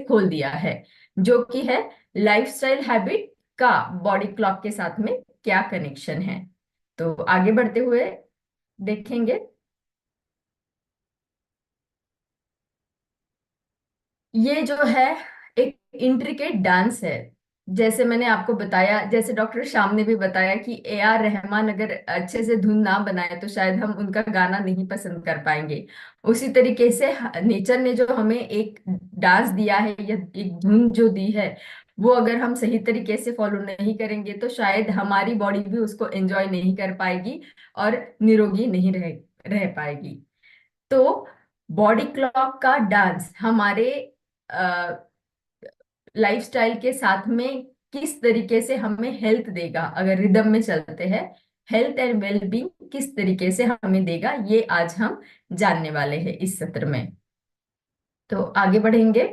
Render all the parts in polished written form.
खोल दिया है, जो कि है लाइफस्टाइल हैबिट का बॉडी क्लॉक के साथ में क्या कनेक्शन है। तो आगे बढ़ते हुए देखेंगे। ये जो है एक इंट्रिकेट डांस है। जैसे मैंने आपको बताया, जैसे डॉक्टर श्याम ने भी बताया कि ए आर रहमान अगर अच्छे से धुन ना बनाए तो शायद हम उनका गाना नहीं पसंद कर पाएंगे। उसी तरीके से नेचर ने जो हमें एक डांस दिया है या एक धुन जो दी है, वो अगर हम सही तरीके से फॉलो नहीं करेंगे तो शायद हमारी बॉडी भी उसको एंजॉय नहीं कर पाएगी और निरोगी नहीं रह पाएगी। तो बॉडी क्लॉक का डांस हमारे लाइफस्टाइल के साथ में किस तरीके से हमें हेल्थ देगा, अगर रिदम में चलते हैं हेल्थ एंड वेलबींग किस तरीके से हमें देगा, ये आज हम जानने वाले हैं इस सत्र में। तो आगे बढ़ेंगे।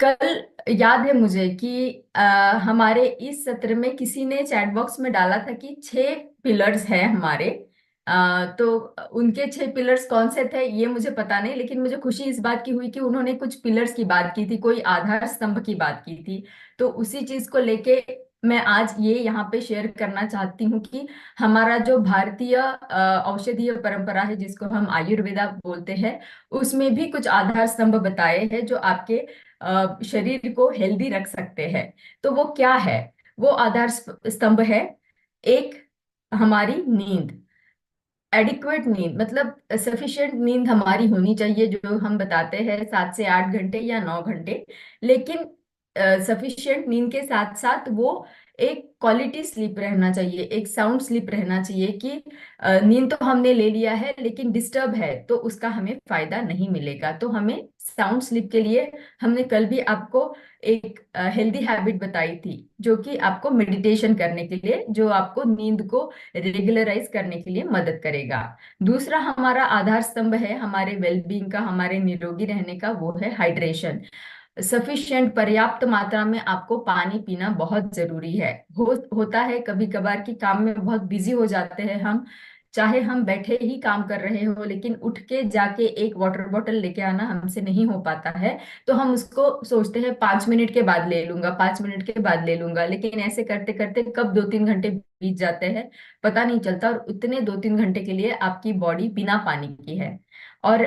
कल याद है मुझे कि हमारे इस सत्र में किसी ने चैट बॉक्स में डाला था कि 6 पिलर्स हैं हमारे। तो उनके 6 पिलर्स कौन से थे ये मुझे पता नहीं, लेकिन मुझे खुशी इस बात की हुई कि उन्होंने कुछ पिलर्स की बात की थी, कोई आधार स्तंभ की बात की थी। तो उसी चीज को लेके मैं आज ये यहाँ पे शेयर करना चाहती हूँ कि हमारा जो भारतीय औषधीय परंपरा है जिसको हम आयुर्वेदा बोलते हैं, उसमें भी कुछ आधार स्तंभ बताए हैं जो आपके शरीर को हेल्दी रख सकते हैं। तो वो क्या है? वो आधार स्तंभ है, एक हमारी नींद। एडिक्वेट नींद मतलब सफिशिएंट नींद हमारी होनी चाहिए, जो हम बताते हैं 7 से 8 घंटे या 9 घंटे। लेकिन सफिशिएंट नींद के साथ साथ वो एक क्वालिटी स्लीप रहना चाहिए, एक साउंड स्लीप रहना चाहिए कि नींद तो हमने ले लिया है लेकिन डिस्टर्ब है तो उसका हमें फायदा नहीं मिलेगा। तो हमें साउंड स्लीप के लिए हमने कल भी आपको एक हेल्दी हैबिट बताई थी, जो कि आपको मेडिटेशन करने के लिए, जो आपको नींद को रेगुलराइज करने के लिए मदद करेगा। दूसरा हमारा आधार स्तंभ है हमारे वेलबींग का, हमारे निरोगी रहने का, वो है हाइड्रेशन। सफिशिएंट पर्याप्त मात्रा में आपको पानी पीना बहुत जरूरी है। होता है कभी कभार कि काम में बहुत बिजी हो जाते हैं हम, चाहे हम बैठे ही काम कर रहे हो लेकिन उठ के जाके एक वाटर बॉटल लेके आना हमसे नहीं हो पाता है। तो हम उसको सोचते हैं 5 मिनट के बाद ले लूंगा, 5 मिनट के बाद ले लूंगा, लेकिन ऐसे करते करते कब 2-3 घंटे बीत जाते हैं पता नहीं चलता, और उतने 2-3 घंटे के लिए आपकी बॉडी बिना पानी की है। और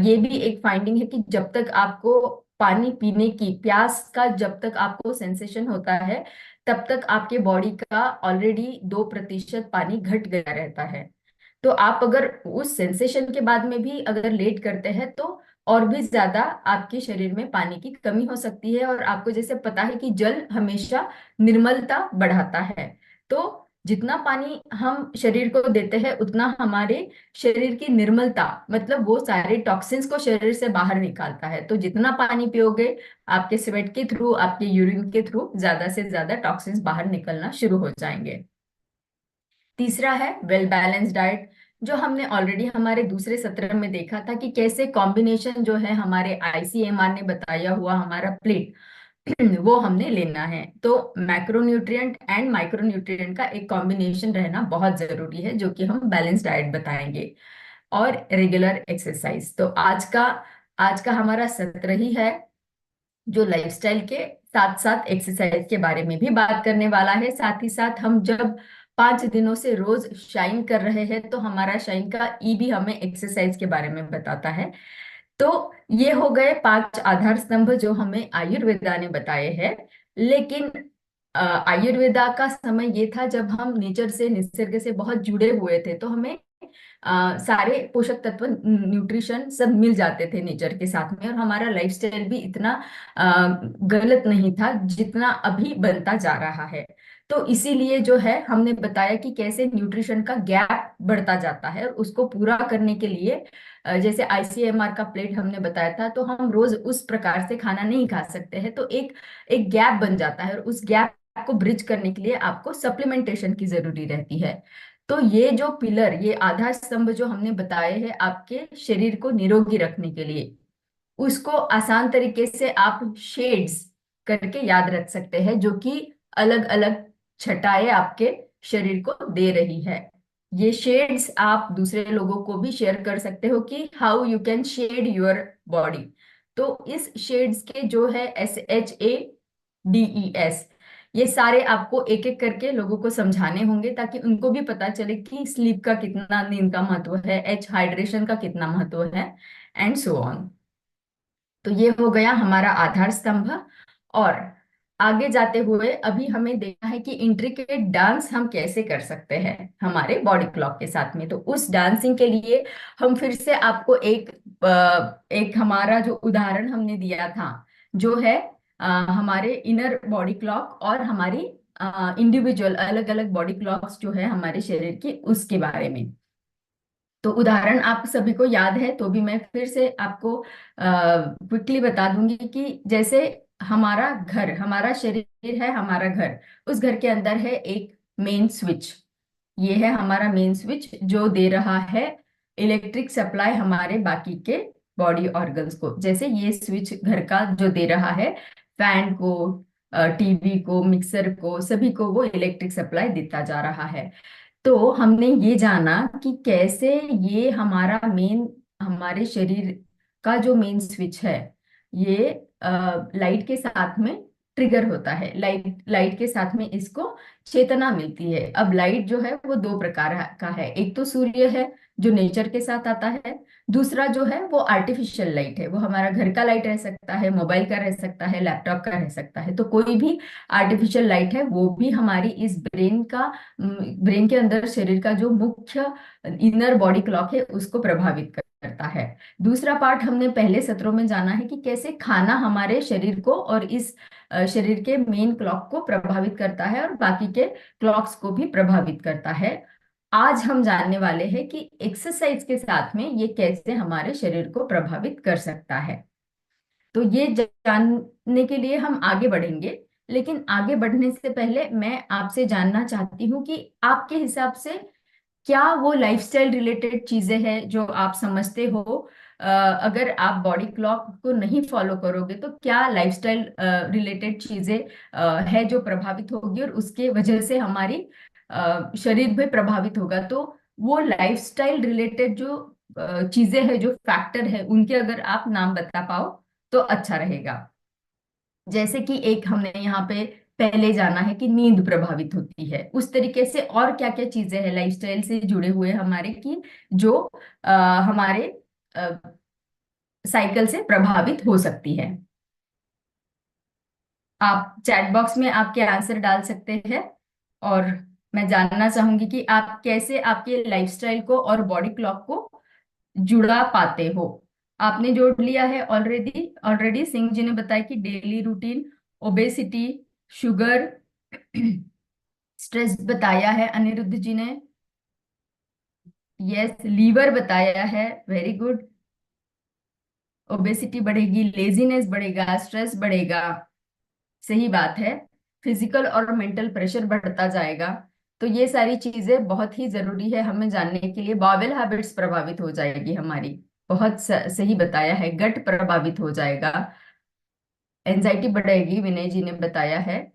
ये भी एक फाइंडिंग है कि जब तक आपको पानी पीने की प्यास का जब तक आपको सेंसेशन होता है, तब तक आपके बॉडी का ऑलरेडी 2% पानी घट गया रहता है। तो आप अगर उस सेंसेशन के बाद में भी अगर लेट करते हैं तो और भी ज्यादा आपके शरीर में पानी की कमी हो सकती है। और आपको जैसे पता है कि जल हमेशा निर्मलता बढ़ाता है। तो जितना पानी हम शरीर को देते हैं उतना हमारे शरीर की निर्मलता, मतलब वो सारे टॉक्सिन्स को शरीर से बाहर निकालता है। तो जितना पानी पियोगे आपके स्वेट के थ्रू, आपके यूरिन के थ्रू ज्यादा से ज्यादा टॉक्सिन्स बाहर निकलना शुरू हो जाएंगे। तीसरा है वेल बैलेंस डाइट, जो हमने ऑलरेडी हमारे दूसरे सत्र में देखा था कि कैसे कॉम्बिनेशन जो है हमारे आईसीएमआर ने बताया हुआ हमारा प्लेट वो हमने लेना है। तो मैक्रोन्यूट्रिएंट एंड माइक्रोन्यूट्रिएंट का एक कॉम्बिनेशन रहना बहुत जरूरी है, जो कि हम बैलेंस डाइट बताएंगे। और रेगुलर एक्सरसाइज। तो आज का हमारा सत्र ही है जो लाइफस्टाइल के साथ साथ एक्सरसाइज के बारे में भी बात करने वाला है। साथ ही साथ हम जब 5 दिनों से रोज शाइन कर रहे हैं तो हमारा शाइन का ई भी हमें एक्सरसाइज के बारे में बताता है। तो ये हो गए 5 आधार स्तंभ जो हमें आयुर्वेदा ने बताए हैं। लेकिन आयुर्वेदा का समय ये था जब हम नेचर से, निसर्ग से बहुत जुड़े हुए थे, तो हमें सारे पोषक तत्व, न्यूट्रिशन सब मिल जाते थे नेचर के साथ में, और हमारा लाइफस्टाइल भी इतना गलत नहीं था जितना अभी बनता जा रहा है। तो इसीलिए जो है हमने बताया कि कैसे न्यूट्रिशन का गैप बढ़ता जाता है, और उसको पूरा करने के लिए जैसे आईसीएमआर का प्लेट हमने बताया था, तो हम रोज उस प्रकार से खाना नहीं खा सकते हैं। तो एक एक गैप बन जाता है, और उस गैप को ब्रिज करने के लिए आपको सप्लीमेंटेशन की जरूरी रहती है। तो ये जो पिलर, ये आधार स्तंभ जो हमने बताए हैं आपके शरीर को निरोगी रखने के लिए, उसको आसान तरीके से आप शेड्स करके याद रख सकते हैं, जो कि अलग अलग छटाएं आपके शरीर को दे रही है। ये शेड्स आप दूसरे लोगों को भी शेयर कर सकते हो कि how you can shade your body. तो इस शेड्स के जो है SHADES, ये सारे आपको एक एक करके लोगों को समझाने होंगे ताकि उनको भी पता चले कि स्लीप का कितना, नींद का महत्व है, H हाइड्रेशन का कितना महत्व है, एंड सो ऑन। तो ये हो गया हमारा आधार स्तंभ। और आगे जाते हुए अभी हमें देखना है कि इंट्रिकेट डांस हम कैसे कर सकते हैं हमारे बॉडी क्लॉक के साथ में। तो उस डांसिंग के लिए हम फिर से आपको एक हमारा जो उदाहरण हमने दिया था, जो है हमारे इनर बॉडी क्लॉक और हमारी इंडिविजुअल अलग अलग बॉडी क्लॉक्स जो है हमारे शरीर की, उसके बारे में। तो उदाहरण आप सभी को याद है तो भी मैं फिर से आपको क्विकली बता दूंगी कि जैसे हमारा घर, हमारा शरीर है हमारा घर, उस घर के अंदर है एक मेन स्विच। ये है हमारा मेन स्विच जो दे रहा है इलेक्ट्रिक सप्लाई हमारे बाकी के बॉडी ऑर्गन्स को। जैसे ये स्विच घर का जो दे रहा है फैन को, टीवी को, मिक्सर को, सभी को वो इलेक्ट्रिक सप्लाई देता जा रहा है। तो हमने ये जाना कि कैसे ये हमारा मेन, हमारे शरीर का जो मेन स्विच है, ये लाइट के साथ में ट्रिगर होता है। लाइट लाइट के साथ में इसको चेतना मिलती है। अब लाइट जो है वो दो प्रकार का है, एक तो सूर्य है जो नेचर के साथ आता है, दूसरा जो है वो आर्टिफिशियल लाइट है। वो हमारा घर का लाइट रह सकता है, मोबाइल का रह सकता है, लैपटॉप का रह सकता है। तो कोई भी आर्टिफिशियल लाइट है वो भी हमारी इस ब्रेन के अंदर शरीर का जो मुख्य इनर बॉडी क्लॉक है उसको प्रभावित करता है। दूसरा पार्ट हमने पहले सत्रों में जाना है कि कैसे खाना हमारे शरीर को और इस शरीर के मेन क्लॉक को प्रभावित करता है और बाकी के क्लॉक्स को भी प्रभावित करता है। आज हम जानने वाले हैं कि एक्सरसाइज के साथ में ये कैसे हमारे शरीर को प्रभावित कर सकता है। तो ये जानने के लिए हम आगे बढ़ेंगे, लेकिन आगे बढ़ने से पहले मैं आपसे जानना चाहती हूँ कि आपके हिसाब से क्या वो लाइफस्टाइल रिलेटेड चीजें हैं जो आप समझते हो, अगर आप बॉडी क्लॉक को नहीं फॉलो करोगे तो क्या लाइफस्टाइल रिलेटेड चीजें है जो प्रभावित होगी और उसके वजह से हमारी शरीर भी प्रभावित होगा। तो वो लाइफस्टाइल रिलेटेड जो चीजें हैं, जो फैक्टर है, उनके अगर आप नाम बता पाओ तो अच्छा रहेगा। जैसे कि एक हमने यहाँ पे पहले जाना है कि नींद प्रभावित होती है, उस तरीके से और क्या क्या चीजें हैं लाइफस्टाइल से जुड़े हुए हमारे की जो हमारे साइकिल से प्रभावित हो सकती है। आप चैट बॉक्स में आपके आंसर डाल सकते हैं। और मैं जानना चाहूंगी कि आप कैसे आपके लाइफस्टाइल को और बॉडी क्लॉक को जुड़ा पाते हो। आपने जोड़ लिया है ऑलरेडी, ऑलरेडी सिंह जी ने बताया कि daily routine, obesity, sugar, stress बताया है अनिरुद्ध जी ने। यस, लीवर बताया है, वेरी गुड। ओबेसिटी बढ़ेगी, लेजीनेस बढ़ेगा, स्ट्रेस बढ़ेगा, सही बात है। फिजिकल और मेंटल प्रेशर बढ़ता जाएगा। तो ये सारी चीजें बहुत ही जरूरी है हमें जानने के लिए। बावेल हैबिट्स प्रभावित हो जाएगी हमारी, बहुत सही बताया है। गट प्रभावित हो जाएगा, एंजाइटी बढ़ेगी, विनय जी ने बताया है।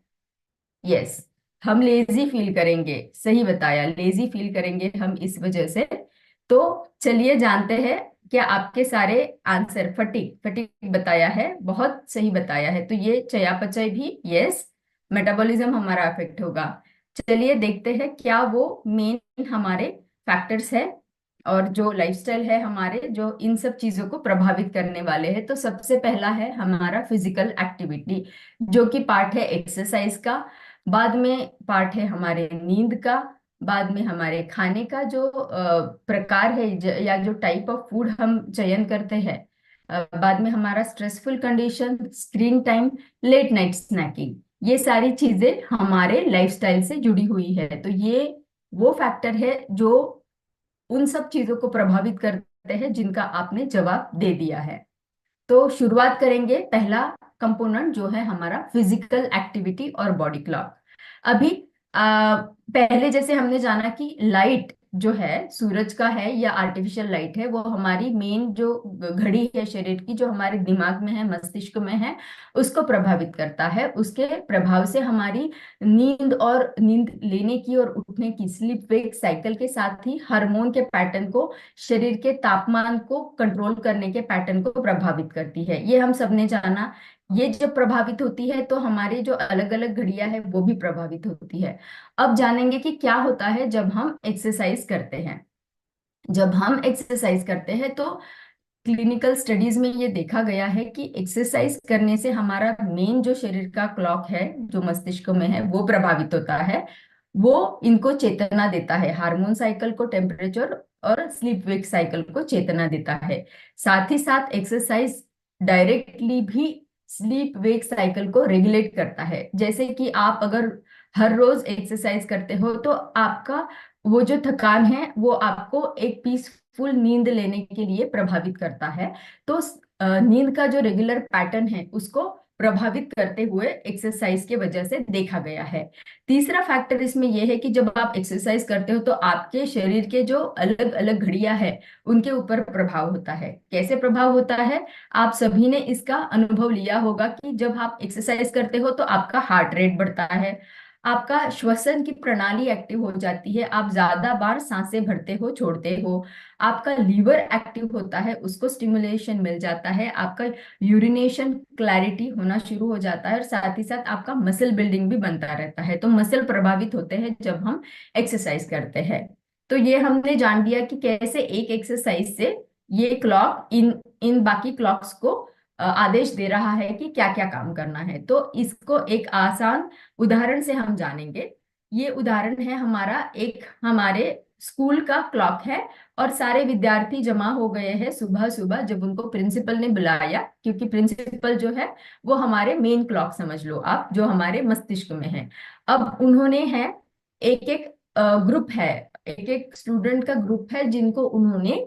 यस, हम लेजी फील करेंगे, सही बताया, लेजी फील करेंगे हम इस वजह से। तो चलिए जानते हैं क्या आपके सारे आंसर। फटीग, फटीग बताया है, बहुत सही बताया है। तो ये चयापचय भी, यस, मेटाबॉलिज्म हमारा अफेक्ट होगा। चलिए देखते हैं क्या वो मेन हमारे फैक्टर्स है और जो लाइफस्टाइल है हमारे, जो इन सब चीजों को प्रभावित करने वाले हैं। तो सबसे पहला है हमारा फिजिकल एक्टिविटी, जो कि पार्ट है एक्सरसाइज का। बाद में पार्ट है हमारे नींद का। बाद में हमारे खाने का जो प्रकार है, या जो टाइप ऑफ फूड हम चयन करते हैं। बाद में हमारा stressful condition, screen time, late night snacking, ये सारी चीजें हमारे लाइफस्टाइल से जुड़ी हुई है। तो ये वो फैक्टर है जो उन सब चीजों को प्रभावित करते हैं जिनका आपने जवाब दे दिया है। तो शुरुआत करेंगे, पहला कंपोनेंट जो है हमारा फिजिकल एक्टिविटी और बॉडी क्लॉक। अभी पहले जैसे हमने जाना कि लाइट जो है सूरज का है या आर्टिफिशियल लाइट है, वो हमारी मेन जो घड़ी है शरीर की, जो हमारे दिमाग में है, मस्तिष्क में है, उसको प्रभावित करता है। उसके प्रभाव से हमारी नींद और नींद लेने की और उठने की स्लीप वेक साइकिल के साथ ही हार्मोन के पैटर्न को, शरीर के तापमान को कंट्रोल करने के पैटर्न को प्रभावित करती है। ये हम सबने जाना। ये जब प्रभावित होती है तो हमारी जो अलग अलग घड़ियां है वो भी प्रभावित होती है। अब जानेंगे कि क्या होता है जब हम एक्सरसाइज करते हैं। जब हम एक्सरसाइज करते हैं तो क्लिनिकल स्टडीज में ये देखा गया है कि एक्सरसाइज करने से हमारा मेन जो शरीर का क्लॉक है, जो मस्तिष्क में है, वो प्रभावित होता है। वो इनको चेतना देता है, हार्मोन साइकिल को, टेम्परेचर और स्लीप वेक साइकिल को चेतना देता है। साथ ही साथ एक्सरसाइज डायरेक्टली भी स्लीप वेक साइकिल को रेगुलेट करता है। जैसे कि आप अगर हर रोज एक्सरसाइज करते हो तो आपका वो जो थकान है वो आपको एक पीसफुल नींद लेने के लिए प्रभावित करता है। तो नींद का जो रेगुलर पैटर्न है उसको प्रभावित करते हुए एक्सरसाइज के वजह से देखा गया है। तीसरा फैक्टर इसमें यह है कि जब आप एक्सरसाइज करते हो तो आपके शरीर के जो अलग अलग घड़ियां हैं उनके ऊपर प्रभाव होता है। कैसे प्रभाव होता है? आप सभी ने इसका अनुभव लिया होगा कि जब आप एक्सरसाइज करते हो तो आपका हार्ट रेट बढ़ता है, आपका श्वसन की प्रणाली एक्टिव हो जाती है, आप ज्यादा बार सांसें भरते हो, छोड़ते हो, आपका लीवर एक्टिव होता है, उसको स्टिमुलेशन मिल जाता है, आपका यूरिनेशन क्लैरिटी होना शुरू हो जाता है, और साथ ही साथ आपका मसल बिल्डिंग भी बनता रहता है। तो मसल प्रभावित होते हैं जब हम एक्सरसाइज करते हैं। तो ये हमने जान लिया कि कैसे एक एक्सरसाइज से ये क्लॉक इन इन बाकी क्लॉक्स को आदेश दे रहा है कि क्या क्या काम करना है। तो इसको एक आसान उदाहरण से हम जानेंगे। ये उदाहरण है हमारा, एक हमारे स्कूल का क्लॉक है, और सारे विद्यार्थी जमा हो गए हैं सुबह सुबह जब उनको प्रिंसिपल ने बुलाया, क्योंकि प्रिंसिपल जो है वो हमारे मेन क्लॉक समझ लो आप, जो हमारे मस्तिष्क में है। अब उन्होंने है एक एक ग्रुप है, एक एक स्टूडेंट का ग्रुप है जिनको उन्होंने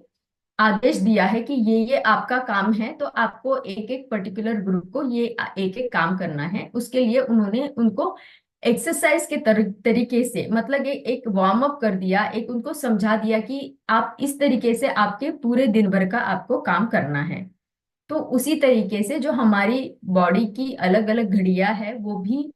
आदेश दिया है कि ये आपका काम है। तो आपको एक एक पर्टिकुलर ग्रुप को ये एक एक काम करना है। उसके लिए उन्होंने उनको एक्सरसाइज के तरीके से, मतलब एक वार्म अप कर दिया, एक उनको समझा दिया कि आप इस तरीके से आपके पूरे दिन भर का आपको काम करना है। तो उसी तरीके से जो हमारी बॉडी की अलग अलग घड़ियां है वो भी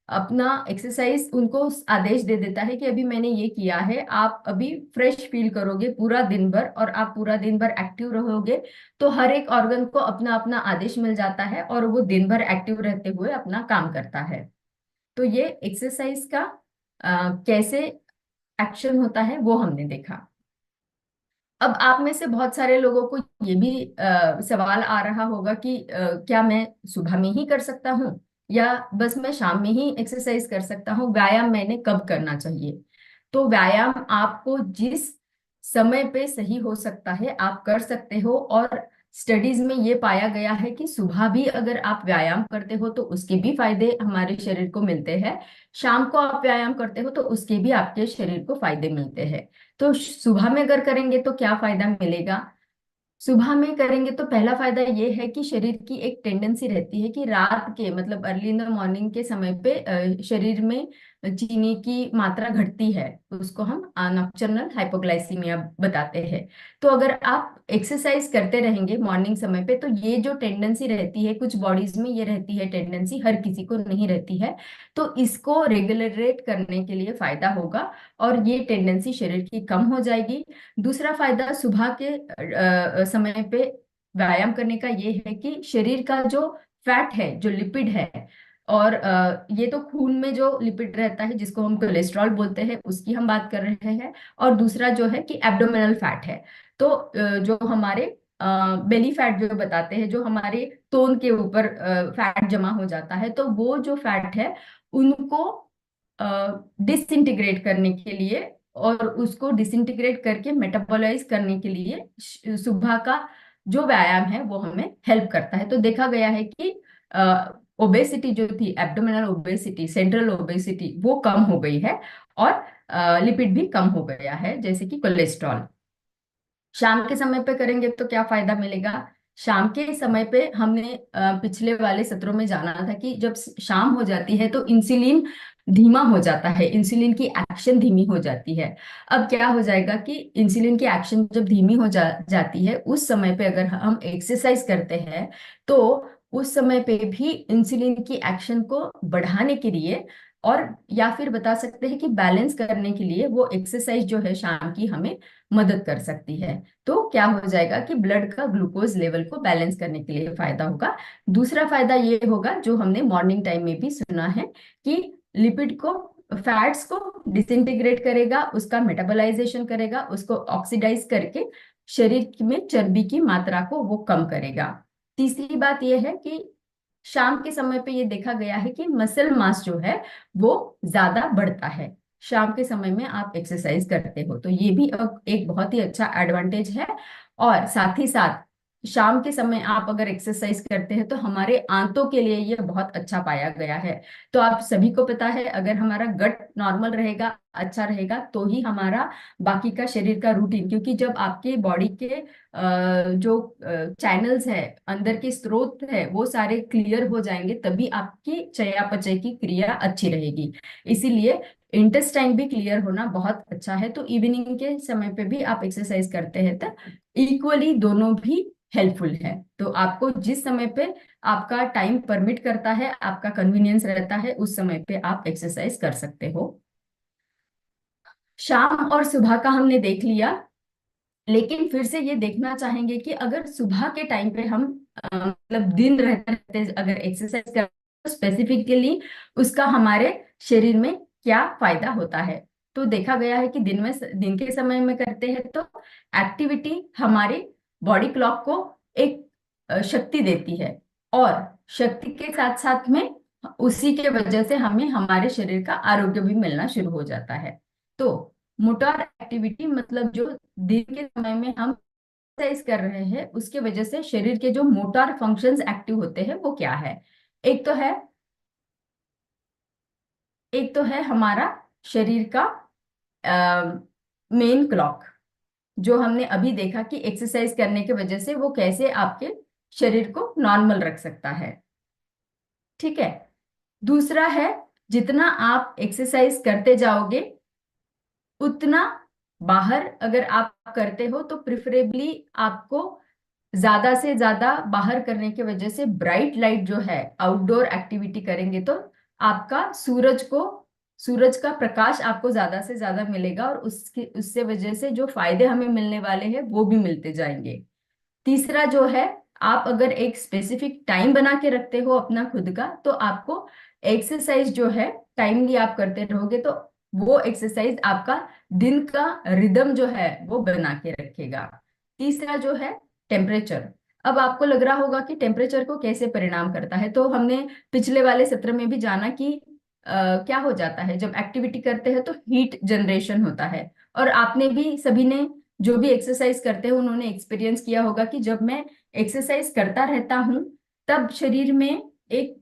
अपना एक्सरसाइज उनको आदेश दे देता है कि अभी मैंने ये किया है, आप अभी फ्रेश फील करोगे पूरा दिन भर और आप पूरा दिन भर एक्टिव रहोगे। तो हर एक ऑर्गन को अपना अपना आदेश मिल जाता है और वो दिन भर एक्टिव रहते हुए अपना काम करता है। तो ये एक्सरसाइज का कैसे एक्शन होता है वो हमने देखा। अब आप में से बहुत सारे लोगों को ये भी सवाल आ रहा होगा कि क्या मैं सुबह में ही कर सकता हूँ या बस मैं शाम में ही एक्सरसाइज कर सकता हूँ, व्यायाम मैंने कब करना चाहिए? तो व्यायाम आपको जिस समय पे सही हो सकता है आप कर सकते हो। और स्टडीज में ये पाया गया है कि सुबह भी अगर आप व्यायाम करते हो तो उसके भी फायदे हमारे शरीर को मिलते हैं, शाम को आप व्यायाम करते हो तो उसके भी आपके शरीर को फायदे मिलते हैं। तो सुबह में अगर करेंगे तो क्या फायदा मिलेगा? सुबह में करेंगे तो पहला फायदा ये है कि शरीर की एक टेंडेंसी रहती है कि रात के, मतलब अर्ली इन द मॉर्निंग के समय पे शरीर में चीनी की मात्रा घटती है। उसको हम नॉक्टर्नल हाइपोग्लाइसीमिया बताते हैं। तो अगर आप एक्सरसाइज करते रहेंगे मॉर्निंग समय पे तो ये जो टेंडेंसी रहती है, कुछ बॉडीज में ये रहती है टेंडेंसी, हर किसी को नहीं रहती है, तो इसको रेगुलरेट करने के लिए फायदा होगा और ये टेंडेंसी शरीर की कम हो जाएगी। दूसरा फायदा सुबह के समय पे व्यायाम करने का ये है कि शरीर का जो फैट है, जो लिपिड है, और ये तो खून में जो लिपिड रहता है जिसको हम कोलेस्ट्रॉल बोलते हैं उसकी हम बात कर रहे हैं। और दूसरा जो है कि एब्डोमिनल फैट है। तो जो हमारे बेली फैट जो बताते हैं, जो हमारे तोन के ऊपर फैट जमा हो जाता है, तो वो जो फैट है उनको डिसइंटीग्रेट करने के लिए और उसको डिसइंटीग्रेट करके मेटाबोलाइज करने के लिए सुबह का जो व्यायाम है वो हमें हेल्प करता है। तो देखा गया है कि ओबेसिटी जो थी, एब्डोमिनल ओबेसिटी, सेंट्रल ओबेसिटी, वो कम हो गई है और लिपिड भी कम हो गया है, जैसे कि कोलेस्ट्रॉल। शाम के समय पे करेंगे तो क्या फायदा मिलेगा? शाम के समय पे हमने पिछले वाले सत्रों में जाना था कि जब शाम हो जाती है तो इंसुलिन धीमा हो जाता है, इंसुलिन की एक्शन धीमी हो जाती है। अब क्या हो जाएगा कि इंसुलिन की एक्शन जब धीमी हो जाती है, उस समय पे अगर हम एक्सरसाइज करते हैं तो उस समय पे भी इंसुलिन की एक्शन को बढ़ाने के लिए, और या फिर बता सकते हैं कि बैलेंस करने के लिए, वो एक्सरसाइज जो है शाम की हमें मदद कर सकती है। तो क्या हो जाएगा कि ब्लड का ग्लूकोज लेवल को बैलेंस करने के लिए फायदा होगा। दूसरा फायदा ये होगा, जो हमने मॉर्निंग टाइम में भी सुना है, कि लिपिड को, फैट्स को डिसइंटीग्रेट करेगा, उसका मेटाबोलाइजेशन करेगा, उसको ऑक्सीडाइज करके शरीर में चर्बी की मात्रा को वो कम करेगा। तीसरी बात यह है कि शाम के समय पे ये देखा गया है कि मसल मास जो है वो ज्यादा बढ़ता है। शाम के समय में आप एक्सरसाइज करते हो तो ये भी एक बहुत ही अच्छा एडवांटेज है। और साथ ही साथ शाम के समय आप अगर एक्सरसाइज करते हैं तो हमारे आंतों के लिए ये बहुत अच्छा पाया गया है। तो आप सभी को पता है, अगर हमारा गट नॉर्मल रहेगा, अच्छा रहेगा, तो ही हमारा बाकी का शरीर का रूटीन, क्योंकि जब आपके बॉडी के जो चैनल्स है, अंदर के स्रोत है, वो सारे क्लियर हो जाएंगे, तभी आपकी चयापचय की क्रिया अच्छी रहेगी। इसीलिए इंटेस्टाइन भी क्लियर होना बहुत अच्छा है। तो इवनिंग के समय पे भी आप एक्सरसाइज करते हैं तो इक्वली दोनों भी हेल्पफुल है। तो आपको जिस समय पे आपका टाइम परमिट करता है, आपका कन्वीनियंस रहता है, उस समय पे आप एक्सरसाइज कर सकते हो। शाम और सुबह का हमने देख लिया, लेकिन फिर से ये देखना चाहेंगे कि अगर सुबह के टाइम पे हम मतलब दिन रहते रहते अगर एक्सरसाइज करें तो स्पेसिफिकली उसका हमारे शरीर में क्या फायदा होता है। तो देखा गया है कि दिन के समय में करते हैं तो एक्टिविटी हमारी बॉडी क्लॉक को एक शक्ति देती है, और शक्ति के साथ साथ में उसी के वजह से हमें हमारे शरीर का आरोग्य भी मिलना शुरू हो जाता है। तो मोटर एक्टिविटी मतलब जो दिन के समय में हम एक्सरसाइज कर रहे हैं उसके वजह से शरीर के जो मोटर फंक्शंस एक्टिव होते हैं वो क्या है। एक तो है एक तो है हमारा शरीर का मेन क्लॉक, जो हमने अभी देखा कि एक्सरसाइज करने की वजह से वो कैसे आपके शरीर को नॉर्मल रख सकता है। ठीक है। दूसरा है, जितना आप एक्सरसाइज करते जाओगे उतना बाहर अगर आप करते हो तो प्रिफरेबली आपको ज्यादा से ज्यादा बाहर करने की वजह से ब्राइट लाइट जो है, आउटडोर एक्टिविटी करेंगे तो आपका सूरज का प्रकाश आपको ज्यादा से ज्यादा मिलेगा, और उसकी उससे वजह से जो फायदे हमें मिलने वाले हैं वो भी मिलते जाएंगे। तीसरा जो है, आप अगर एक स्पेसिफिक टाइम बना के रखते हो अपना खुद का, तो आपको एक्सरसाइज जो है टाइमली आप करते रहोगे तो वो एक्सरसाइज आपका दिन का रिदम जो है वो बना के रखेगा। तीसरा जो है, टेम्परेचर। अब आपको लग रहा होगा कि टेम्परेचर को कैसे परिणाम करता है, तो हमने पिछले वाले सत्र में भी जाना कि क्या हो जाता है जब एक्टिविटी करते हैं तो हीट जनरेशन होता है। और आपने भी, सभी ने जो भी एक्सरसाइज करते हैं उन्होंने एक्सपीरियंस किया होगा कि जब मैं एक्सरसाइज करता रहता हूँ तब शरीर में एक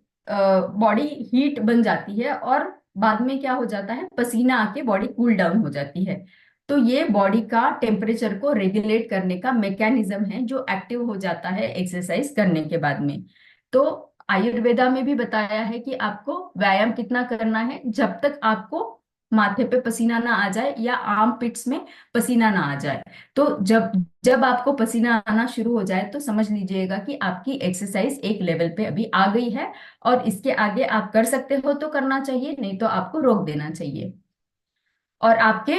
बॉडी हीट बन जाती है, और बाद में क्या हो जाता है, पसीना आके बॉडी कूल डाउन हो जाती है। तो ये बॉडी का टेम्परेचर को रेगुलेट करने का मैकेनिज्म है जो एक्टिव हो जाता है एक्सरसाइज करने के बाद में। तो आयुर्वेदा में भी बताया है कि आपको व्यायाम कितना करना है, जब तक आपको माथे पे पसीना ना आ जाए या आर्म पिट्स में पसीना ना आ जाए। तो जब जब आपको पसीना आना शुरू हो जाए तो समझ लीजिएगा कि आपकी एक्सरसाइज एक लेवल पे अभी आ गई है, और इसके आगे आप कर सकते हो तो करना चाहिए, नहीं तो आपको रोक देना चाहिए। और आपके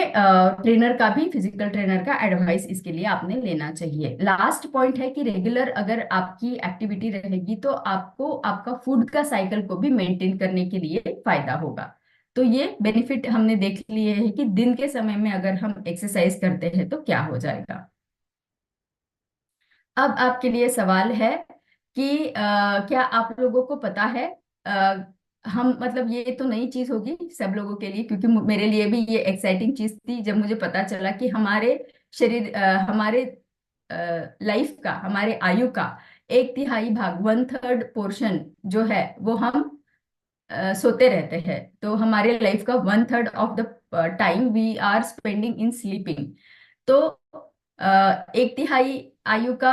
ट्रेनर का भी, फिजिकल ट्रेनर का एडवाइस इसके लिए आपने लेना चाहिए। लास्ट पॉइंट है कि रेगुलर अगर आपकी एक्टिविटी रहेगी तो आपको आपका फूड का साइकिल को भी मेंटेन करने के लिए फायदा होगा। तो ये बेनिफिट हमने देख लिए हैं कि दिन के समय में अगर हम एक्सरसाइज करते हैं तो क्या हो जाएगा। अब आपके लिए सवाल है कि क्या आप लोगों को पता है, अ, हम मतलब ये तो नई चीज होगी सब लोगों के लिए, क्योंकि मेरे लिए भी ये एक्साइटिंग चीज थी जब मुझे पता चला कि हमारे हमारे लाइफ का, हमारे आयु का एक तिहाई भाग, वन थर्ड पोर्शन जो है वो हम सोते रहते हैं। तो हमारे लाइफ का one third of the time we are spending in sleeping. तो एक तिहाई आयु का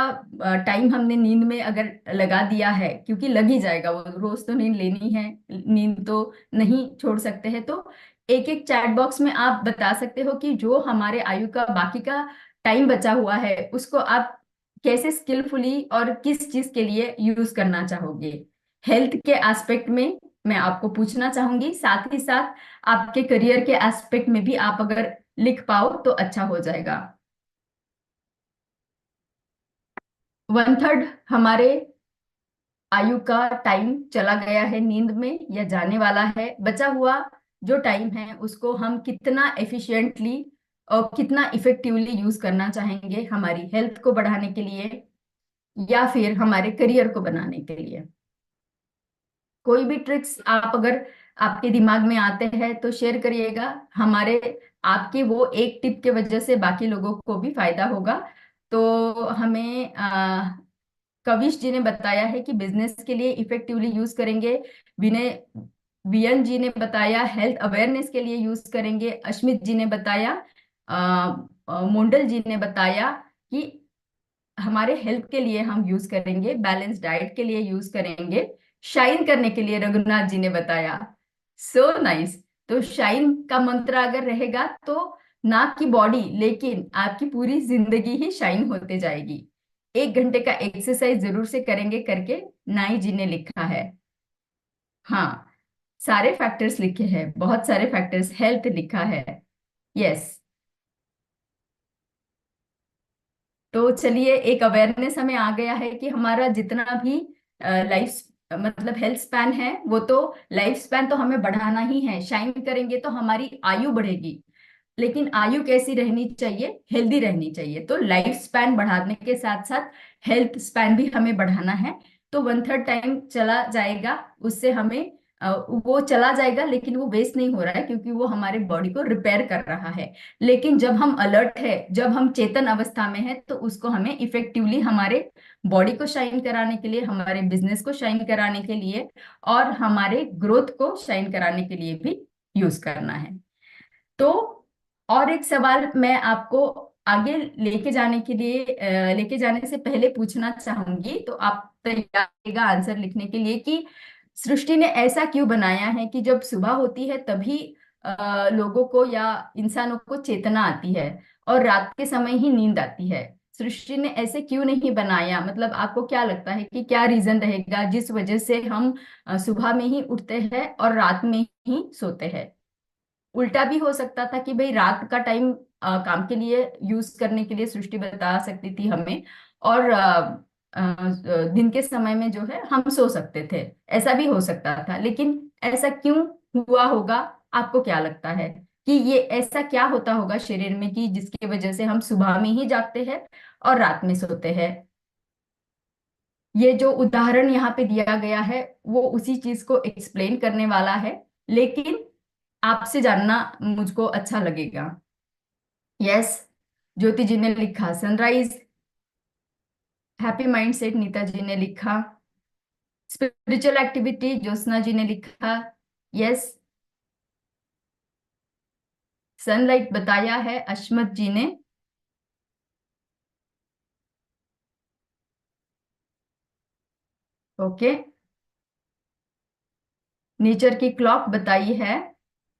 टाइम हमने नींद में अगर लगा दिया है, क्योंकि लग ही जाएगा, वो रोज तो नींद लेनी है, नींद तो नहीं छोड़ सकते हैं, तो एक एक चैट बॉक्स में आप बता सकते हो कि जो हमारे आयु का बाकी का टाइम बचा हुआ है उसको आप कैसे स्किलफुली और किस चीज के लिए यूज करना चाहोगे। हेल्थ के एस्पेक्ट में मैं आपको पूछना चाहूंगी, साथ ही साथ आपके करियर के एस्पेक्ट में भी आप अगर लिख पाओ तो अच्छा हो जाएगा। 1/3 हमारे आयु का टाइम चला गया है नींद में या जाने वाला है। बचा हुआ जो टाइम है उसको हम कितना एफिशिएंटली और कितना इफेक्टिवली यूज करना चाहेंगे हमारी हेल्थ को बढ़ाने के लिए या फिर हमारे करियर को बनाने के लिए। कोई भी ट्रिक्स आप अगर आपके दिमाग में आते हैं तो शेयर करिएगा। हमारे आपके वो एक टिप के वजह से बाकी लोगों को भी फायदा होगा। तो हमें कविश जी ने बताया है कि बिजनेस के लिए इफेक्टिवली यूज करेंगे। विनय वियन जी ने बताया हेल्थ अवेयरनेस के लिए यूज करेंगे। अश्मित जी ने बताया, मोंडल जी ने बताया कि हमारे हेल्थ के लिए हम यूज करेंगे, बैलेंस डाइट के लिए यूज करेंगे, शाइन करने के लिए रघुनाथ जी ने बताया। So nice. तो शाइन का मंत्र अगर रहेगा तो ना की बॉडी लेकिन आपकी पूरी जिंदगी ही शाइन होते जाएगी। 1 घंटे का एक्सरसाइज जरूर से करेंगे करके नाई जी ने लिखा है। हाँ, सारे फैक्टर्स लिखे हैं, बहुत सारे फैक्टर्स, हेल्थ लिखा है। यस। तो चलिए, एक अवेयरनेस हमें आ गया है कि हमारा जितना भी लाइफ मतलब हेल्थ स्पैन है वो तो लाइफ स्पैन तो हमें बढ़ाना ही है। शाइन करेंगे तो हमारी आयु बढ़ेगी, लेकिन आयु कैसी रहनी चाहिए, हेल्दी रहनी चाहिए। तो लाइफ स्पैन बढ़ाने के साथ साथ हेल्थ स्पैन भी हमें बढ़ाना है। तो 1/3 टाइम चला जाएगा, उससे हमें वो चला जाएगा लेकिन वो वेस्ट नहीं हो रहा है क्योंकि वो हमारे बॉडी को रिपेयर कर रहा है। लेकिन जब हम अलर्ट है, जब हम चेतन अवस्था में है, तो उसको हमें इफेक्टिवली हमारे बॉडी को शाइन कराने के लिए, हमारे बिजनेस को शाइन कराने के लिए और हमारे ग्रोथ को शाइन कराने के लिए भी यूज करना है। तो और एक सवाल मैं आपको आगे लेके जाने के लिए लेके जाने से पहले पूछना चाहूंगी, तो आप तैयार रहेगा आंसर लिखने के लिए कि सृष्टि ने ऐसा क्यों बनाया है कि जब सुबह होती है तभी लोगों को या इंसानों को चेतना आती है और रात के समय ही नींद आती है। सृष्टि ने ऐसे क्यों नहीं बनाया, मतलब आपको क्या लगता है कि क्या रीजन रहेगा जिस वजह से हम सुबह में ही उठते हैं और रात में ही सोते हैं। उल्टा भी हो सकता था कि भाई रात का टाइम काम के लिए यूज करने के लिए सृष्टि बता सकती थी हमें, और दिन के समय में जो है हम सो सकते थे। ऐसा भी हो सकता था, लेकिन ऐसा क्यों हुआ होगा, आपको क्या लगता है कि ये ऐसा क्या होता होगा शरीर में कि जिसकी वजह से हम सुबह में ही जागते हैं और रात में सोते हैं। ये जो उदाहरण यहाँ पे दिया गया है वो उसी चीज को एक्सप्लेन करने वाला है, लेकिन आपसे जानना मुझको अच्छा लगेगा। यस, ज्योति जी ने लिखा sunrise. Happy mindset Neeta ji ने लिखा। स्पिरिचुअल एक्टिविटी ज्योत्सना जी ने लिखा। यस। सनलाइट बताया है अश्मत जी ने। ओके। नेचर की क्लॉक बताई है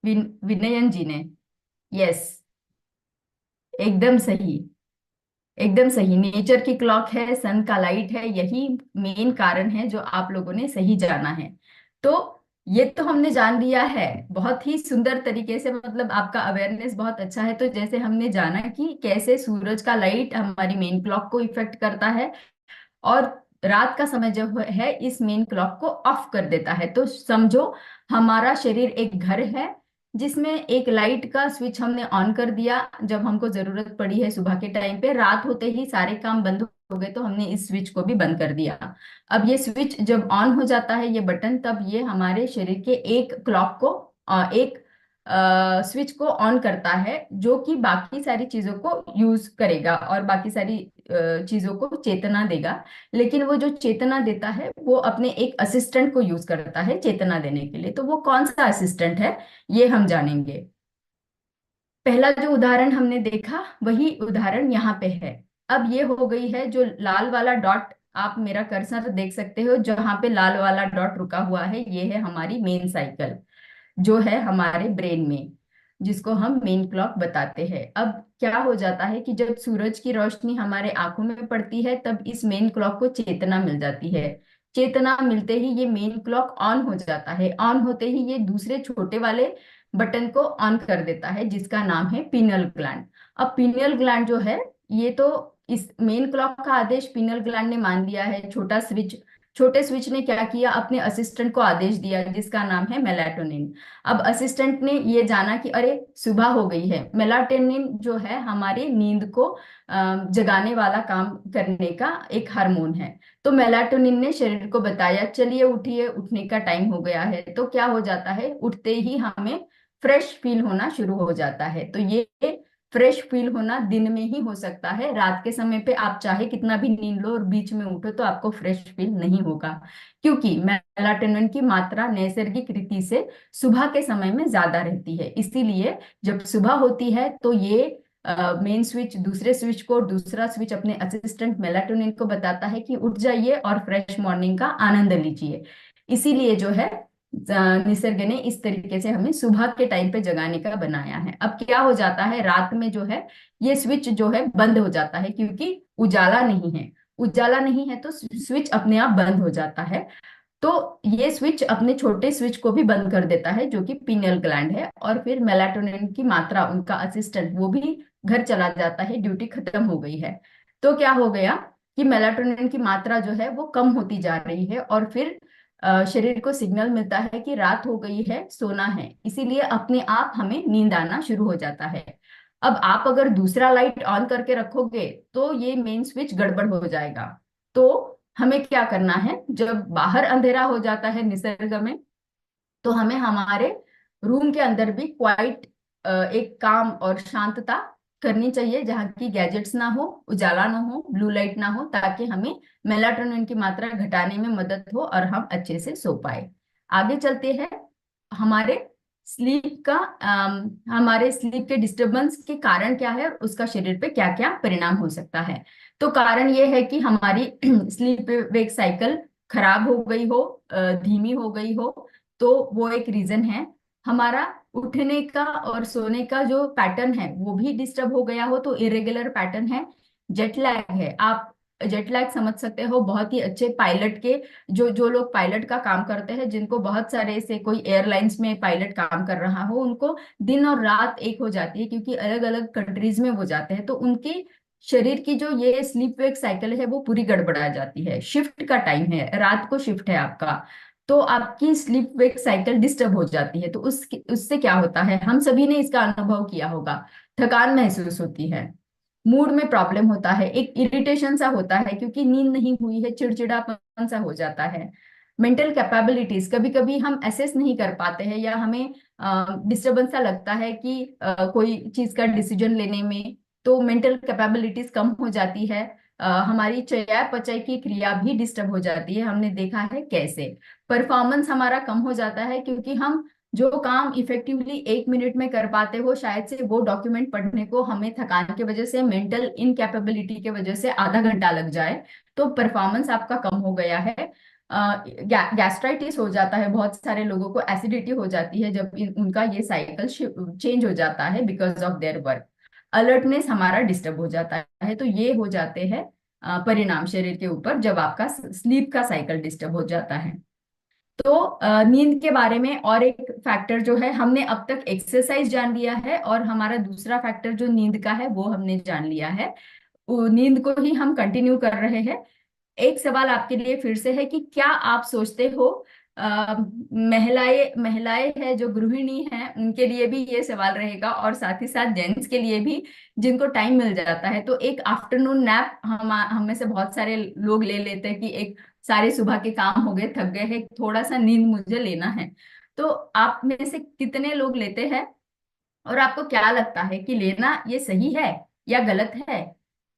विनयन जी ने। यस, एकदम सही। एकदम सही, नेचर की क्लॉक है, सन का लाइट है, यही मेन कारण है जो आप लोगों ने सही जाना है। तो ये तो हमने जान लिया है बहुत ही सुंदर तरीके से, मतलब आपका अवेयरनेस बहुत अच्छा है। तो जैसे हमने जाना कि कैसे सूरज का लाइट हमारी मेन क्लॉक को इफेक्ट करता है और रात का समय जो है इस मेन क्लॉक को ऑफ कर देता है, तो समझो हमारा शरीर एक घर है जिसमें एक लाइट का स्विच हमने ऑन कर दिया जब हमको जरूरत पड़ी है सुबह के टाइम पे, रात होते ही सारे काम बंद हो गए तो हमने इस स्विच को भी बंद कर दिया। अब ये स्विच जब ऑन हो जाता है, ये बटन, तब ये हमारे शरीर के एक क्लॉक को एक स्विच को ऑन करता है जो कि बाकी सारी चीजों को यूज करेगा और बाकी सारी चीजों को चेतना देगा। लेकिन वो जो चेतना देता है वो अपने एक असिस्टेंट को यूज करता है चेतना देने के लिए। तो वो कौन सा असिस्टेंट है ये हम जानेंगे। पहला जो उदाहरण हमने देखा वही उदाहरण यहाँ पे है। अब ये हो गई है जो लाल वाला डॉट, आप मेरा कर्सर देख सकते हो, जहां पे लाल वाला डॉट रुका हुआ है, ये है हमारी मेन साइकिल जो है हमारे ब्रेन में, जिसको हम मेन क्लॉक बताते हैं। अब क्या हो जाता है कि जब सूरज की रोशनी हमारे आंखों में पड़ती है तब इस मेन क्लॉक को चेतना मिल जाती है। चेतना मिलते ही ये मेन क्लॉक ऑन हो जाता है। ऑन होते ही ये दूसरे छोटे वाले बटन को ऑन कर देता है जिसका नाम है पिनियल ग्लैंड। अब पिनियल ग्लैंड जो है, ये तो इस मेन क्लॉक का आदेश पिनियल ग्लैंड ने मान लिया है। छोटे स्विच ने क्या किया, अपने असिस्टेंट को आदेश दिया जिसका नाम है मेलाटोनिन। अब असिस्टेंट ने ये जाना कि अरे सुबह हो गई है। मेलाटोनिन जो है हमारी नींद को जगाने वाला काम करने का एक हार्मोन है। तो मेलाटोनिन ने शरीर को बताया चलिए उठिए, उठने का टाइम हो गया है। तो क्या हो जाता है, उठते ही हमें फ्रेश फील होना शुरू हो जाता है। तो ये फ्रेश फील होना दिन में ही हो सकता है। रात के समय पे आप चाहे कितना भी नींद लो और बीच में उठो तो आपको फ्रेश फील नहीं होगा, क्योंकि मेलाटोनिन की मात्रा नैसर्गिक रीति से सुबह के समय में ज्यादा रहती है। इसीलिए जब सुबह होती है तो ये मेन स्विच दूसरे स्विच को, दूसरा स्विच अपने असिस्टेंट मेलाटोनिन को बताता है कि उठ जाइए और फ्रेश मॉर्निंग का आनंद लीजिए। इसीलिए जो है निसर्ग ने इस तरीके से हमें सुबह के टाइम पे जगाने का बनाया है। अब क्या हो जाता है, रात में जो है ये स्विच जो है बंद हो जाता है, क्योंकि उजाला नहीं है। उजाला नहीं है तो स्विच अपने आप बंद हो जाता है। तो ये स्विच अपने छोटे स्विच को भी बंद कर देता है जो कि पीनियल ग्लैंड है, और फिर मेलाटोनिन की मात्रा, उनका असिस्टेंट, वो भी घर चला जाता है, ड्यूटी खत्म हो गई है। तो क्या हो गया कि मेलाटोनिन की मात्रा जो है वो कम होती जा रही है, और फिर शरीर को सिग्नल मिलता है कि रात हो गई है, सोना है। इसीलिए अपने आप हमें नींद आना शुरू हो जाता है। अब आप अगर दूसरा लाइट ऑन करके रखोगे तो ये मेन स्विच गड़बड़ हो जाएगा। तो हमें क्या करना है, जब बाहर अंधेरा हो जाता है निसर्ग में, तो हमें हमारे रूम के अंदर भी क्वाइट एक काम और शांतता करनी चाहिए, जहाँ की गैजेट्स ना हो, उजाला ना हो, ब्लू लाइट ना हो, ताकि हमें मेलाटोनिन की मात्रा घटाने में मदद हो और हम अच्छे से सो पाए। आगे चलते हैं। हमारे हमारे स्लीप के डिस्टरबेंस के कारण क्या है और उसका शरीर पे क्या क्या परिणाम हो सकता है। तो कारण ये है कि हमारी स्लीप वेक साइकिल खराब हो गई हो, धीमी हो गई हो, तो वो एक रीजन है। हमारा उठने का और सोने का जो पैटर्न है वो भी डिस्टर्ब हो गया हो, तो इरेगुलर पैटर्न है। जेट लैग है। आप जेट लैग समझ सकते हो, बहुत ही अच्छे पायलट के, जो जो लोग पायलट का काम करते हैं, जिनको बहुत सारे से, कोई एयरलाइंस में पायलट काम कर रहा हो, उनको दिन और रात एक हो जाती है, क्योंकि अलग अलग कंट्रीज में वो जाते हैं। तो उनकी शरीर की जो ये स्लीप वेक साइकिल है वो पूरी गड़बड़ा जाती है। शिफ्ट का टाइम है, रात को शिफ्ट है आपका, तो आपकी स्लीप वेक साइकिल डिस्टर्ब हो जाती है। तो उससे क्या होता है, हम सभी ने इसका अनुभव किया होगा। थकान महसूस होती है, मूड में प्रॉब्लम होता है, एक इरिटेशन सा होता है क्योंकि नींद नहीं हुई है, चिड़चिड़ापन सा हो जाता है। मेंटल कैपेबिलिटीज कभी कभी हम एसेस नहीं कर पाते हैं, या हमें डिस्टरबेंस सा लगता है कि कोई चीज का डिसीजन लेने में, तो मेंटल कैपेबिलिटीज कम हो जाती है। हमारी चयापचय की क्रिया भी डिस्टर्ब हो जाती है। हमने देखा है कैसे परफॉर्मेंस हमारा कम हो जाता है, क्योंकि हम जो काम इफेक्टिवली 1 मिनट में कर पाते हो, शायद से वो डॉक्यूमेंट पढ़ने को हमें थकान की वजह से, मेंटल इनकैपेबिलिटी की वजह से आधा घंटा लग जाए, तो परफॉर्मेंस आपका कम हो गया है। गैस्ट्राइटिस हो जाता है, बहुत सारे लोगों को एसिडिटी हो जाती है जब उनका ये साइकिल चेंज हो जाता है because of their work. Alertness हमारा डिस्टर्ब हो जाता है। तो ये हो जाते हैं परिणाम शरीर के ऊपर जब आपका स्लीप का साइकिल डिस्टर्ब हो जाता है। तो नींद के बारे में और एक फैक्टर जो है, हमने अब तक एक्सरसाइज जान लिया है, और हमारा दूसरा फैक्टर जो नींद का है वो हमने जान लिया है। नींद को ही हम कंटिन्यू कर रहे हैं। एक सवाल आपके लिए फिर से है कि क्या आप सोचते हो, महिलाएं महिलाएं है जो गृहिणी हैं, उनके लिए भी ये सवाल रहेगा, और साथ ही साथ जेंट्स के लिए भी, जिनको टाइम मिल जाता है, तो एक आफ्टरनून नैप हम में से बहुत सारे लोग ले लेते हैं कि एक सारे सुबह के काम हो गए, थक गए हैं, थोड़ा सा नींद मुझे लेना है। तो आप में से कितने लोग लेते हैं, और आपको क्या लगता है कि लेना ये सही है या गलत है,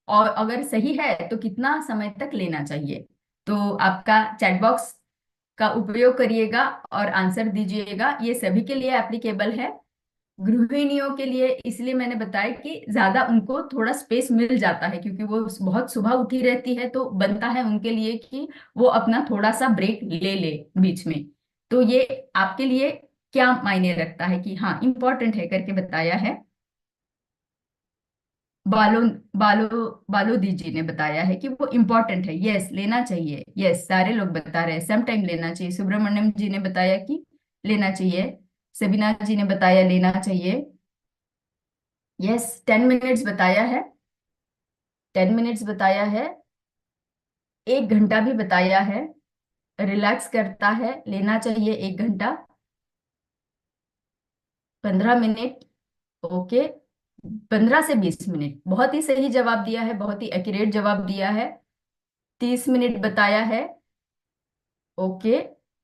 और अगर सही है तो कितना समय तक लेना चाहिए। तो आपका चैट बॉक्स का उपयोग करिएगा और आंसर दीजिएगा, ये सभी के लिए एप्लीकेबल है। गृहिणियों के लिए इसलिए मैंने बताया कि ज्यादा उनको थोड़ा स्पेस मिल जाता है, क्योंकि वो बहुत सुबह उठी रहती है, तो बनता है उनके लिए कि वो अपना थोड़ा सा ब्रेक ले ले बीच में। तो ये आपके लिए क्या मायने रखता है कि हाँ इम्पोर्टेंट है करके बताया है? बालो बालो बालोदी जी ने बताया है कि वो इम्पोर्टेंट है, यस लेना चाहिए, यस सारे लोग बता रहे हैं सम टाइम लेना चाहिए। सुब्रमण्यम जी ने बताया कि लेना चाहिए। सबीना जी ने बताया लेना चाहिए। यस 10 मिनट्स बताया है। 10 मिनट्स बताया है। 1 घंटा भी बताया है। रिलैक्स करता है, लेना चाहिए 1 घंटा। 15 मिनट। ओके। 15 से 20 मिनट, बहुत ही सही जवाब दिया है, बहुत ही एक्यूरेट जवाब दिया है। 30 मिनट बताया है। ओके।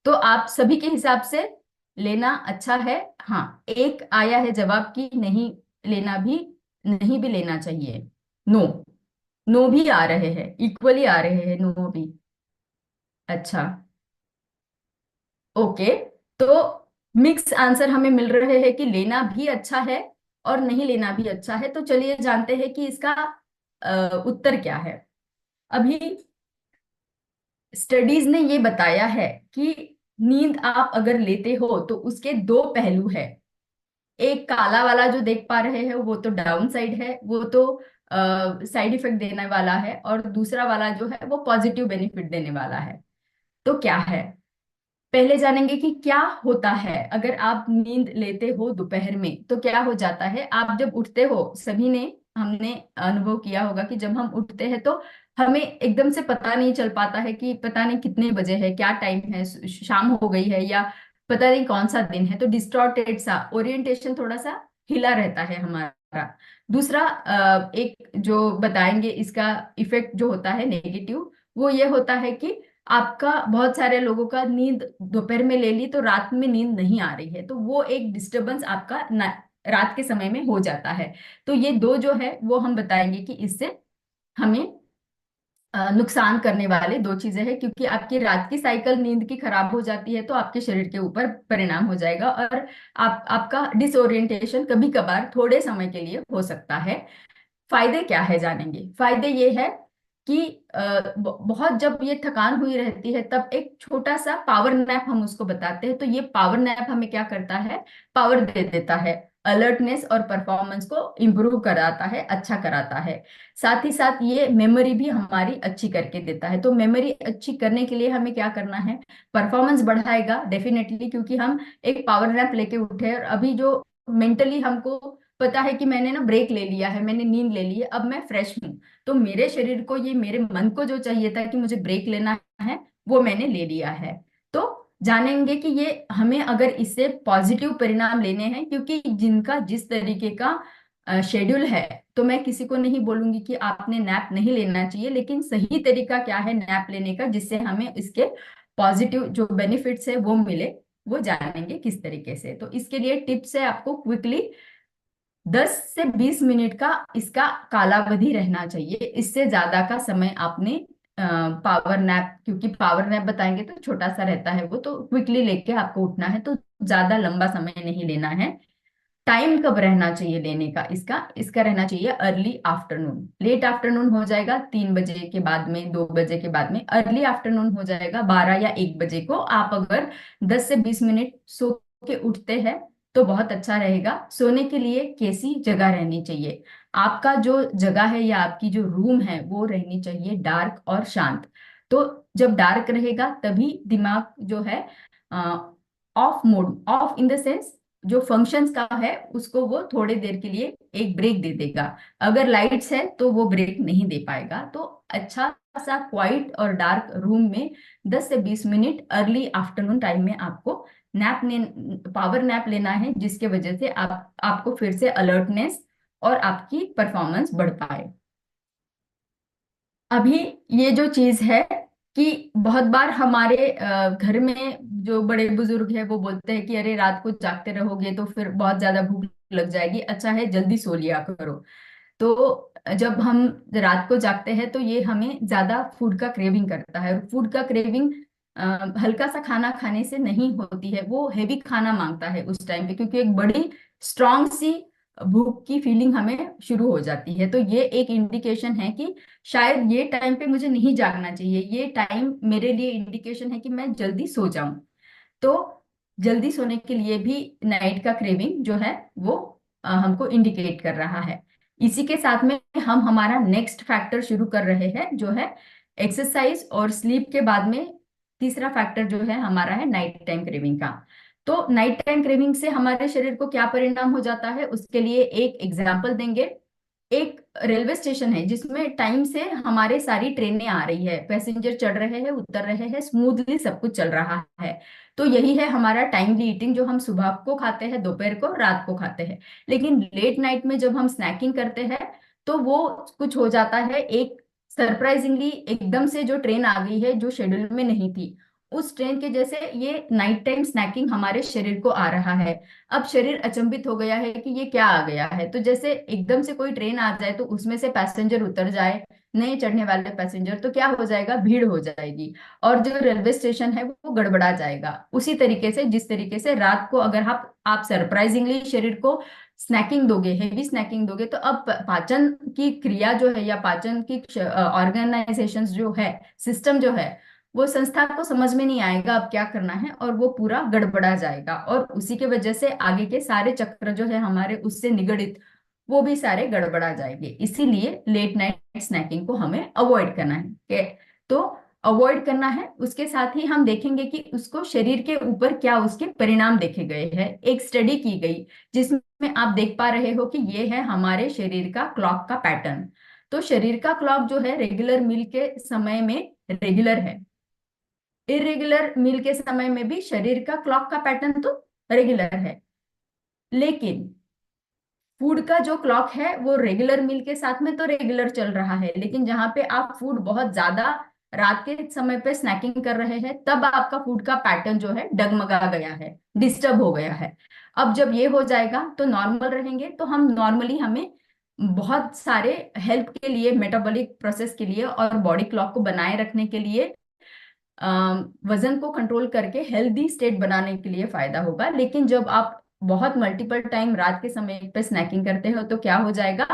तो आप सभी के हिसाब से लेना अच्छा है। हाँ, एक आया है जवाब की नहीं लेना भी, नहीं भी लेना चाहिए। नो। नो भी आ रहे हैं, इक्वली आ रहे हैं नो भी। अच्छा। ओके। तो मिक्स आंसर हमें मिल रहे हैं कि लेना भी अच्छा है और नहीं लेना भी अच्छा है। तो चलिए जानते हैं कि इसका उत्तर क्या है। अभी स्टडीज ने ये बताया है कि नींद आप अगर लेते हो तो उसके दो पहलू है। एक काला वाला जो देख पा रहे हैं वो तो डाउन साइड है, वो तो साइड इफेक्ट देने वाला है, और दूसरा वाला जो है वो पॉजिटिव बेनिफिट देने वाला है। तो क्या है, पहले जानेंगे कि क्या होता है अगर आप नींद लेते हो दोपहर में, तो क्या हो जाता है। आप जब उठते हो, सभी ने हमने अनुभव किया होगा कि जब हम उठते हैं तो हमें एकदम से पता नहीं चल पाता है कि पता नहीं कितने बजे है, क्या टाइम है, शाम हो गई है या पता नहीं कौन सा दिन है। तो डिस्टॉर्टेड सा ओरिएंटेशन थोड़ा सा हिला रहता है हमारा। दूसरा एक जो बताएंगे इसका इफेक्ट जो होता है नेगेटिव, वो ये होता है कि आपका बहुत सारे लोगों का नींद दोपहर में ले ली तो रात में नींद नहीं आ रही है, तो वो एक डिस्टरबेंस आपका रात के समय में हो जाता है। तो ये दो जो है वो हम बताएंगे कि इससे हमें नुकसान करने वाले दो चीजें हैं, क्योंकि आपकी रात की साइकिल नींद की खराब हो जाती है तो आपके शरीर के ऊपर परिणाम हो जाएगा, और आपका डिसोरिएंटेशन कभी कभार थोड़े समय के लिए हो सकता है। फायदे क्या है जानेंगे। फायदे ये है कि बहुत जब ये थकान हुई रहती है तब एक छोटा सा पावर नैप हम उसको बताते हैं, तो ये पावर नैप हमें क्या करता है, पावर दे देता है, अलर्टनेस और परफॉर्मेंस को इम्प्रूव कराता है, अच्छा कराता है। साथ ही साथ ये मेमोरी भी हमारी अच्छी करके देता है। तो मेमोरी अच्छी करने के लिए हमें क्या करना है, परफॉर्मेंस बढ़ाएगा डेफिनेटली, क्योंकि हम एक पावर नैप लेके उठे और अभी जो मेंटली हमको पता है कि मैंने ना ब्रेक ले लिया है, मैंने नींद ले ली है, अब मैं फ्रेश हूँ। तो मेरे शरीर को, ये मेरे मन को जो चाहिए था कि मुझे ब्रेक लेना है, वो मैंने ले लिया है। तो जानेंगे कि ये हमें अगर इससे पॉजिटिव परिणाम लेने हैं, क्योंकि जिनका जिस तरीके का शेड्यूल है, तो मैं किसी को नहीं बोलूंगी कि आपने नैप नहीं लेना चाहिए, लेकिन सही तरीका क्या है नैप लेने का जिससे हमें इसके पॉजिटिव जो बेनिफिट्स है वो मिले, वो जानेंगे किस तरीके से। तो इसके लिए टिप्स है आपको क्विकली 10 से 20 मिनट का इसका कालावधि रहना चाहिए। इससे ज्यादा का समय आपने पावर नैप, क्योंकि पावर नैप बताएंगे तो छोटा सा रहता है वो, तो क्विकली लेके आपको उठना है, तो ज्यादा लंबा समय नहीं लेना है। टाइम कब रहना चाहिए लेने का, इसका इसका रहना चाहिए अर्ली आफ्टरनून। लेट आफ्टरनून हो जाएगा 3 बजे के बाद में, 2 बजे के बाद में। अर्ली आफ्टरनून हो जाएगा 12 या 1 बजे को। आप अगर 10 से 20 मिनट सो के उठते हैं तो बहुत अच्छा रहेगा। सोने के लिए कैसी जगह रहनी चाहिए, आपका जो जगह है या आपकी जो रूम है वो रहनी चाहिए डार्क और शांत। तो जब डार्क रहेगा तभी दिमाग जो है of mode, of in the sense जो फंक्शंस का है उसको वो थोड़ी देर के लिए एक ब्रेक दे देगा। अगर लाइट्स है तो वो ब्रेक नहीं दे पाएगा। तो अच्छा सा क्वाइट और डार्क रूम में 10 से 20 मिनट अर्ली आफ्टरनून टाइम में आपको नैप ने पावर नैप लेना है, जिसके वजह से आपको फिर से अलर्टनेस और आपकी परफॉर्मेंस बढ़ पाए। अभी ये जो चीज है कि बहुत बार हमारे घर में जो बड़े बुजुर्ग हैं वो बोलते हैं कि अरे रात को जागते रहोगे तो फिर बहुत ज्यादा भूख लग जाएगी, अच्छा है जल्दी सो लिया करो। तो जब हम रात को जागते हैं तो ये हमें ज्यादा फूड का क्रेविंग करता है, और फूड का क्रेविंग हल्का सा खाना खाने से नहीं होती है, वो हेवी खाना मांगता है उस टाइम पे, क्योंकि एक बड़ी स्ट्रांग सी भूख की फीलिंग हमें शुरू हो जाती है। तो ये एक इंडिकेशन है कि शायद ये टाइम पे मुझे नहीं जागना चाहिए, ये टाइम मेरे लिए इंडिकेशन है कि मैं जल्दी सो जाऊं। तो जल्दी सोने के लिए भी नाइट का क्रेविंग जो है वो हमको इंडिकेट कर रहा है। इसी के साथ में हम हमारा नेक्स्ट फैक्टर शुरू कर रहे हैं जो है एक्सरसाइज और स्लीप के बाद में तीसरा फैक्टर जो है हमारा है नाइट टाइम क्रेविंग का। तो नाइट टाइम क्रेविंग से हमारे शरीर को क्या परिणाम हो जाता है उसके लिए एक एग्जाम्पल देंगे। एक रेलवे स्टेशन है जिसमें टाइम से हमारे सारी ट्रेनें आ रही है, पैसेंजर चढ़ रहे हैं उतर रहे हैं, स्मूथली सब कुछ चल रहा है। तो यही है हमारा टाइमली ईटिंग, जो हम सुबह को खाते हैं, दोपहर को, रात को खाते हैं। लेकिन लेट नाइट में जब हम स्नैकिंग करते हैं तो वो कुछ हो जाता है, एक सरप्राइजिंगली एकदम से जो ट्रेन आ गई है जो शेड्यूल में नहीं थी, उस ट्रेन के जैसे ये नाइट टाइम स्नैकिंग हमारे शरीर को आ रहा है। अब शरीर अचंभित हो गया है कि ये क्या आ गया है। तो जैसे एकदम से कोई ट्रेन आ जाए तो उसमें से पैसेंजर उतर जाए, नए चढ़ने वाले पैसेंजर, तो क्या हो जाएगा, भीड़ हो जाएगी और जो रेलवे स्टेशन है वो गड़बड़ा जाएगा। उसी तरीके से जिस तरीके से रात को अगर आप सरप्राइजिंगली शरीर को स्नैकिंग दोगे, हेवी स्नैकिंग दोगे, तो अब पाचन की क्रिया जो है या पाचन की ऑर्गेनाइजेशन जो है, सिस्टम जो है, वो संस्था को समझ में नहीं आएगा अब क्या करना है और वो पूरा गड़बड़ा जाएगा। और उसी के वजह से आगे के सारे चक्र जो है हमारे उससे निगड़ित, वो भी सारे गड़बड़ा जाएंगे। इसीलिए लेट नाइट स्नैकिंग को हमें अवॉइड करना है। तो अवॉइड करना है, उसके साथ ही हम देखेंगे कि उसको शरीर के ऊपर क्या उसके परिणाम देखे गए हैं। एक स्टडी की गई जिसमें आप देख पा रहे हो कि ये है हमारे शरीर का क्लॉक का पैटर्न। तो शरीर का क्लॉक जो है रेगुलर मील के समय में रेगुलर है, इरेगुलर मील के समय में भी शरीर का क्लॉक का पैटर्न तो रेगुलर है। लेकिन फूड का जो क्लॉक है वो रेगुलर मील के साथ में तो रेगुलर चल रहा है, लेकिन जहां पे आप फूड बहुत ज्यादा रात के समय पे स्नैकिंग कर रहे हैं तब आपका फूड का पैटर्न जो है डगमगा गया है, डिस्टर्ब हो गया है। अब जब ये हो जाएगा तो नॉर्मल रहेंगे, तो हम नॉर्मली हमें बहुत सारे हेल्थ के लिए, मेटाबॉलिक प्रोसेस के लिए और बॉडी क्लॉक को बनाए रखने के लिए, वजन को कंट्रोल करके हेल्दी स्टेट बनाने के लिए फायदा होगा। लेकिन जब आप बहुत मल्टीपल टाइम रात के समय पे स्नैकिंग करते हो तो क्या हो जाएगा,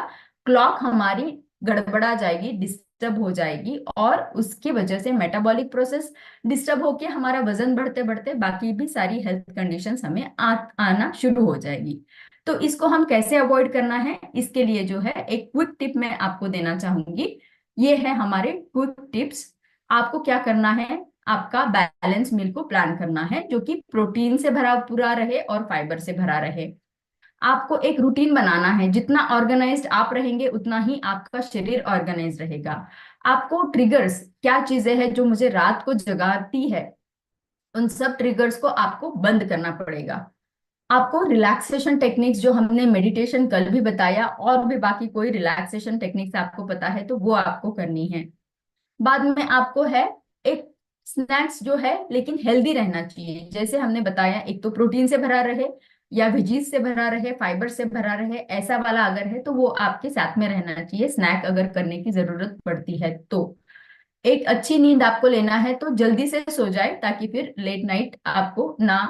क्लॉक हमारी गड़बड़ा जाएगी, डिस्टर्ब हो जाएगी और उसकी वजह से मेटाबॉलिक प्रोसेस डिस्टर्ब होके हमारा वजन बढ़ते बढ़ते बाकी भी सारी हेल्थ कंडीशंस हमें आना शुरू हो जाएगी। तो इसको हम कैसे अवॉइड करना है, इसके लिए जो है एक क्विक टिप मैं आपको देना चाहूंगी। ये है हमारे क्विक टिप्स। आपको क्या करना है, आपका बैलेंस मील को प्लान करना है जो कि प्रोटीन से भरा पूरा रहे और फाइबर से भरा रहे। आपको एक रूटीन बनाना है, जितना ऑर्गेनाइज्ड आप रहेंगे उतना ही आपका शरीर ऑर्गेनाइज रहेगा। आपको ट्रिगर्स, क्या चीजें हैं जो मुझे रात को जगाती है, उन सब ट्रिगर्स को आपको बंद करना पड़ेगा। आपको रिलैक्सेशन टेक्निक्स, जो हमने मेडिटेशन कल भी बताया, और भी बाकी कोई रिलैक्सेशन टेक्निक्स आपको पता है तो वो आपको करनी है। बाद में आपको है एक स्नैक्स जो है लेकिन हेल्दी रहना चाहिए, जैसे हमने बताया, एक तो प्रोटीन से भरा रहे या वेजीज से भरा रहे, फाइबर से भरा रहे, ऐसा वाला अगर है तो वो आपके साथ में रहना चाहिए स्नैक अगर करने की जरूरत पड़ती है तो। एक अच्छी नींद आपको लेना है तो जल्दी से सो जाए ताकि फिर लेट नाइट आपको ना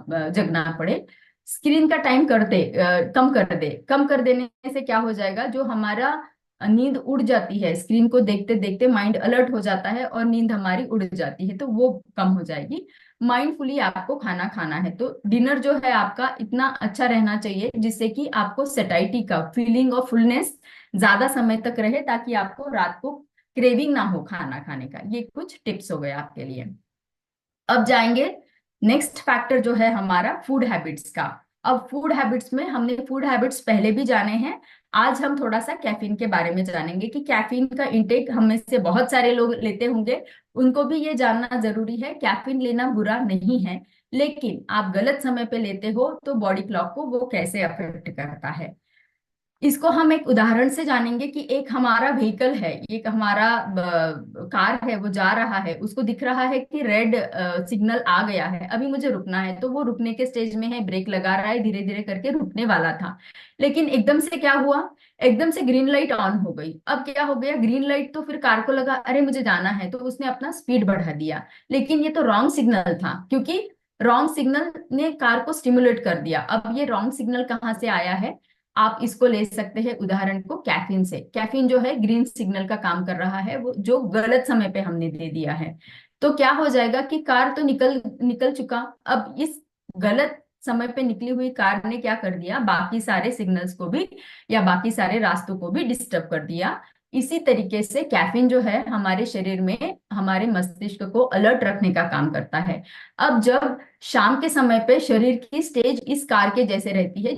जगना पड़े। स्क्रीन का टाइम कम कर देने से क्या हो जाएगा, जो हमारा नींद उड़ जाती है, स्क्रीन को देखते देखते माइंड अलर्ट हो जाता है और नींद हमारी उड़ जाती है, तो वो कम हो जाएगी। माइंडफुली आपको खाना खाना है, तो डिनर जो है आपका इतना अच्छा रहना चाहिए जिससे कि आपको सेटाइटी का फीलिंग और फुलनेस ज्यादा समय तक रहे, ताकि आपको रात को क्रेविंग ना हो खाना खाने का। ये कुछ टिप्स हो गए आपके लिए। अब जाएंगे नेक्स्ट फैक्टर जो है हमारा फूड हैबिट्स का। अब फूड हैबिट्स में हमने फूड हैबिट्स पहले भी जाने हैं, आज हम थोड़ा सा कैफीन के बारे में जानेंगे कि कैफीन का इंटेक हम में से बहुत सारे लोग लेते होंगे, उनको भी ये जानना जरूरी है। कैफीन लेना बुरा नहीं है, लेकिन आप गलत समय पे लेते हो तो बॉडी क्लॉक को वो कैसे अफेक्ट करता है। इसको हम एक उदाहरण से जानेंगे कि एक हमारा व्हीकल है, एक हमारा कार है, वो जा रहा है, उसको दिख रहा है कि रेड सिग्नल आ गया है, अभी मुझे रुकना है, तो वो रुकने के स्टेज में है, ब्रेक लगा रहा है, धीरे धीरे करके रुकने वाला था। लेकिन एकदम से क्या हुआ, एकदम से ग्रीन लाइट ऑन हो गई। अब क्या हो गया, ग्रीन लाइट तो फिर कार को लगा अरे मुझे जाना है, तो उसने अपना स्पीड बढ़ा दिया। लेकिन ये तो रॉन्ग सिग्नल था, क्योंकि रॉन्ग सिग्नल ने कार को स्टिमुलेट कर दिया। अब ये रॉन्ग सिग्नल कहाँ से आया है, आप इसको ले सकते हैं उदाहरण को कैफीन से। कैफीन जो है ग्रीन सिग्नल का काम कर रहा है, वो जो गलत समय पे हमने दे दिया है। तो क्या हो जाएगा कि कार तो निकल निकल चुका, अब इस गलत समय पे निकली हुई कार ने क्या कर दिया, बाकी सारे सिग्नल्स को भी या बाकी सारे रास्तों को भी डिस्टर्ब कर दिया। इसी तरीके से कैफीन जो है हमारे शरीर में हमारे मस्तिष्क को अलर्ट रखने का काम करता है। अब जब शाम के समय पे शरीर की स्टेज इस कार के जैसे रहती है,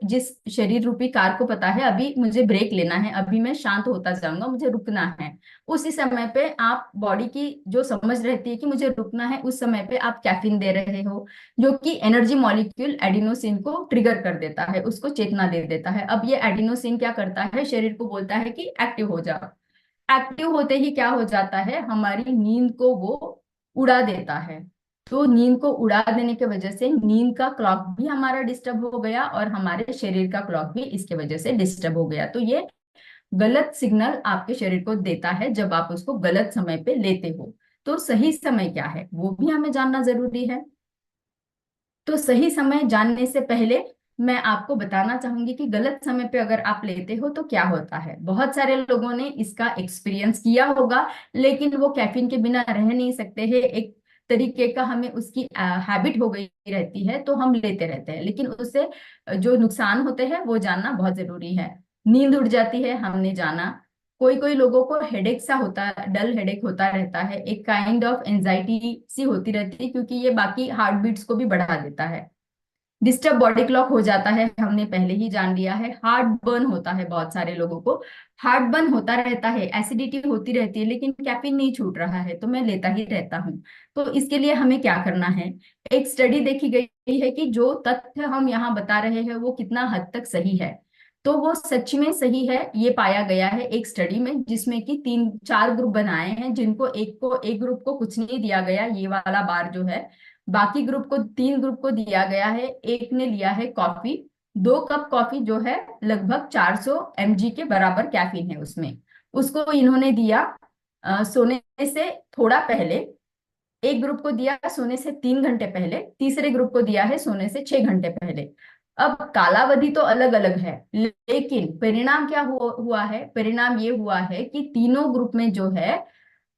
जिस शरीर रूपी कार को पता है अभी मुझे ब्रेक लेना है, अभी मैं शांत होता जाऊंगा, मुझे रुकना है। उसी समय पे आप बॉडी की जो समझ रहती है कि मुझे रुकना है, उस समय पे आप कैफीन दे रहे हो, जो कि एनर्जी मॉलिक्यूल एडिनोसिन को ट्रिगर कर देता है, उसको चेतना दे देता है। अब ये एडिनोसिन क्या करता है, शरीर को बोलता है कि एक्टिव हो जाओ। एक्टिव होते ही क्या हो जाता है, हमारी नींद को वो उड़ा देता है। तो नींद को उड़ा देने की वजह से नींद का क्लॉक भी हमारा डिस्टर्ब हो गया और हमारे शरीर का क्लॉक भी इसके वजह से डिस्टर्ब हो गया। तो ये गलत सिग्नल आपके शरीर को देता है जब आप उसको गलत समय पे लेते हो। तो सही समय क्या है वो भी हमें जानना जरूरी है। तो सही समय जानने से पहले मैं आपको बताना चाहूंगी कि गलत समय पे अगर आप लेते हो तो क्या होता है। बहुत सारे लोगों ने इसका एक्सपीरियंस किया होगा, लेकिन वो कैफीन के बिना रह नहीं सकते हैं। एक तरीके का हमें उसकी हैबिट हो गई रहती है, तो हम लेते रहते हैं, लेकिन उससे जो नुकसान होते हैं वो जानना बहुत जरूरी है। नींद उड़ जाती है, हमने जाना। कोई कोई लोगों को हेडेक सा होता है, डल हेडेक होता रहता है, एक काइंड ऑफ एंजाइटी सी होती रहती है, क्योंकि ये बाकी हार्ट बीट्स को भी बढ़ा देता है। डिस्टर्ब बॉडी क्लॉक हो जाता है, हमने पहले ही जान लिया है। हार्ट बर्न होता है, बहुत सारे लोगों को हार्ट बर्न होता रहता है, एसिडिटी होती रहती है, लेकिन कैफीन नहीं छूट रहा है, तो मैं लेता ही रहता हूँ। तो इसके लिए हमें क्या करना है, एक स्टडी देखी गई है कि जो तथ्य हम यहाँ बता रहे हैं वो कितना हद तक सही है। तो वो सच में सही है, ये पाया गया है एक स्टडी में, जिसमें कि 3-4 ग्रुप बनाए हैं, जिनको एक ग्रुप को कुछ नहीं दिया गया, ये वाला बार जो है। बाकी ग्रुप को 3 ग्रुप को दिया गया है। एक ने लिया है कॉफी, 2 कप कॉफी जो है लगभग 400 mg के बराबर कैफीन है उसमें। उसको इन्होंने दिया सोने से थोड़ा पहले। एक ग्रुप को दिया सोने से 3 घंटे पहले, तीसरे ग्रुप को दिया है सोने से 6 घंटे पहले। अब कालावधि तो अलग अलग है, लेकिन परिणाम क्या हुआ है, परिणाम ये हुआ है कि तीनों ग्रुप में जो है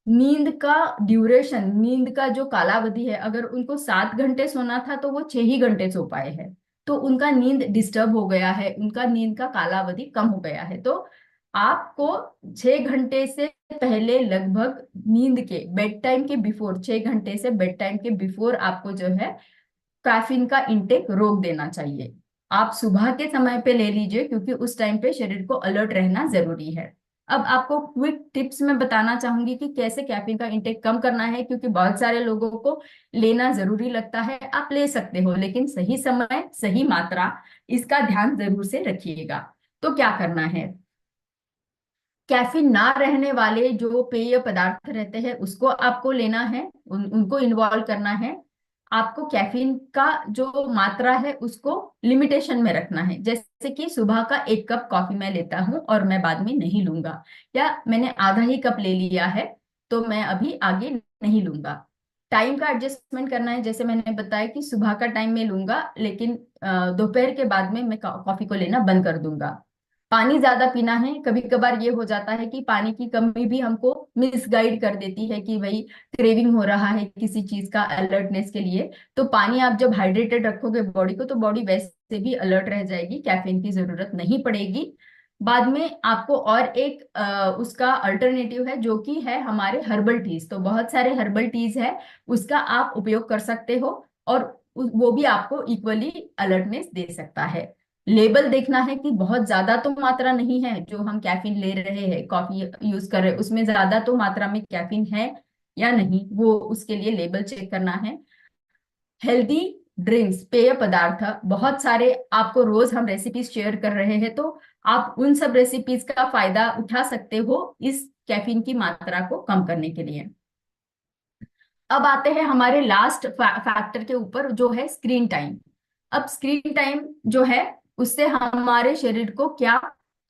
नींद का ड्यूरेशन, नींद का जो कालावधि है, अगर उनको 7 घंटे सोना था तो वो 6 ही घंटे सो पाए हैं। तो उनका नींद डिस्टर्ब हो गया है, उनका नींद का कालावधि कम हो गया है। तो आपको 6 घंटे से पहले लगभग नींद के बेड टाइम के बिफोर, 6 घंटे से बेड टाइम के बिफोर आपको जो है कैफीन का इंटेक रोक देना चाहिए। आप सुबह के समय पे ले लीजिए, क्योंकि उस टाइम पे शरीर को अलर्ट रहना जरूरी है। अब आपको क्विक टिप्स में बताना चाहूंगी कि कैसे कैफीन का इंटेक कम करना है, क्योंकि बहुत सारे लोगों को लेना जरूरी लगता है। आप ले सकते हो, लेकिन सही समय सही मात्रा, इसका ध्यान जरूर से रखिएगा। तो क्या करना है, कैफीन ना रहने वाले जो पेय पदार्थ रहते हैं उसको आपको लेना है, उनको इन्वॉल्व करना है। आपको कैफीन का जो मात्रा है उसको लिमिटेशन में रखना है, जैसे कि सुबह का 1 कप कॉफी मैं लेता हूँ और मैं बाद में नहीं लूंगा, या मैंने आधा ही कप ले लिया है तो मैं अभी आगे नहीं लूंगा। टाइम का एडजस्टमेंट करना है, जैसे मैंने बताया कि सुबह का टाइम में लूंगा, लेकिन दोपहर के बाद में मैं कॉफी को लेना बंद कर दूंगा। पानी ज्यादा पीना है। कभी कभार ये हो जाता है कि पानी की कमी भी हमको मिसगाइड कर देती है कि भाई क्रेविंग हो रहा है किसी चीज का अलर्टनेस के लिए। तो पानी आप जब हाइड्रेटेड रखोगे बॉडी को, तो बॉडी वैसे भी अलर्ट रह जाएगी, कैफीन की जरूरत नहीं पड़ेगी। बाद में आपको और एक उसका अल्टरनेटिव है, जो कि है हमारे हर्बल टीज। तो बहुत सारे हर्बल टीज है, उसका आप उपयोग कर सकते हो, और वो भी आपको इक्वली अलर्टनेस दे सकता है। लेबल देखना है कि बहुत ज्यादा तो मात्रा नहीं है, जो हम कैफीन ले रहे हैं, कॉफी यूज कर रहे हैं, उसमें ज्यादा तो मात्रा में कैफीन है या नहीं, वो उसके लिए लेबल चेक करना है। हेल्दी ड्रिंक्स, पेय पदार्थ बहुत सारे आपको रोज हम रेसिपीज शेयर कर रहे हैं, तो आप उन सब रेसिपीज का फायदा उठा सकते हो इस कैफीन की मात्रा को कम करने के लिए। अब आते हैं हमारे लास्ट फैक्टर के ऊपर, जो है स्क्रीन टाइम। अब स्क्रीन टाइम जो है उससे हमारे शरीर को क्या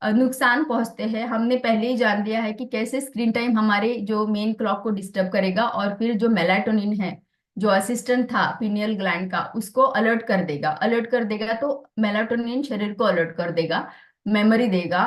नुकसान पहुंचते हैं, हमने पहले ही जान लिया है कि कैसे स्क्रीन टाइम हमारे जो मेन क्लॉक को डिस्टर्ब करेगा, और फिर जो मेलाटोनिन है, जो असिस्टेंट था पीनियल ग्लैंड का, उसको अलर्ट कर देगा। अलर्ट कर देगा तो मेलाटोनिन शरीर को अलर्ट कर देगा, मेमोरी देगा,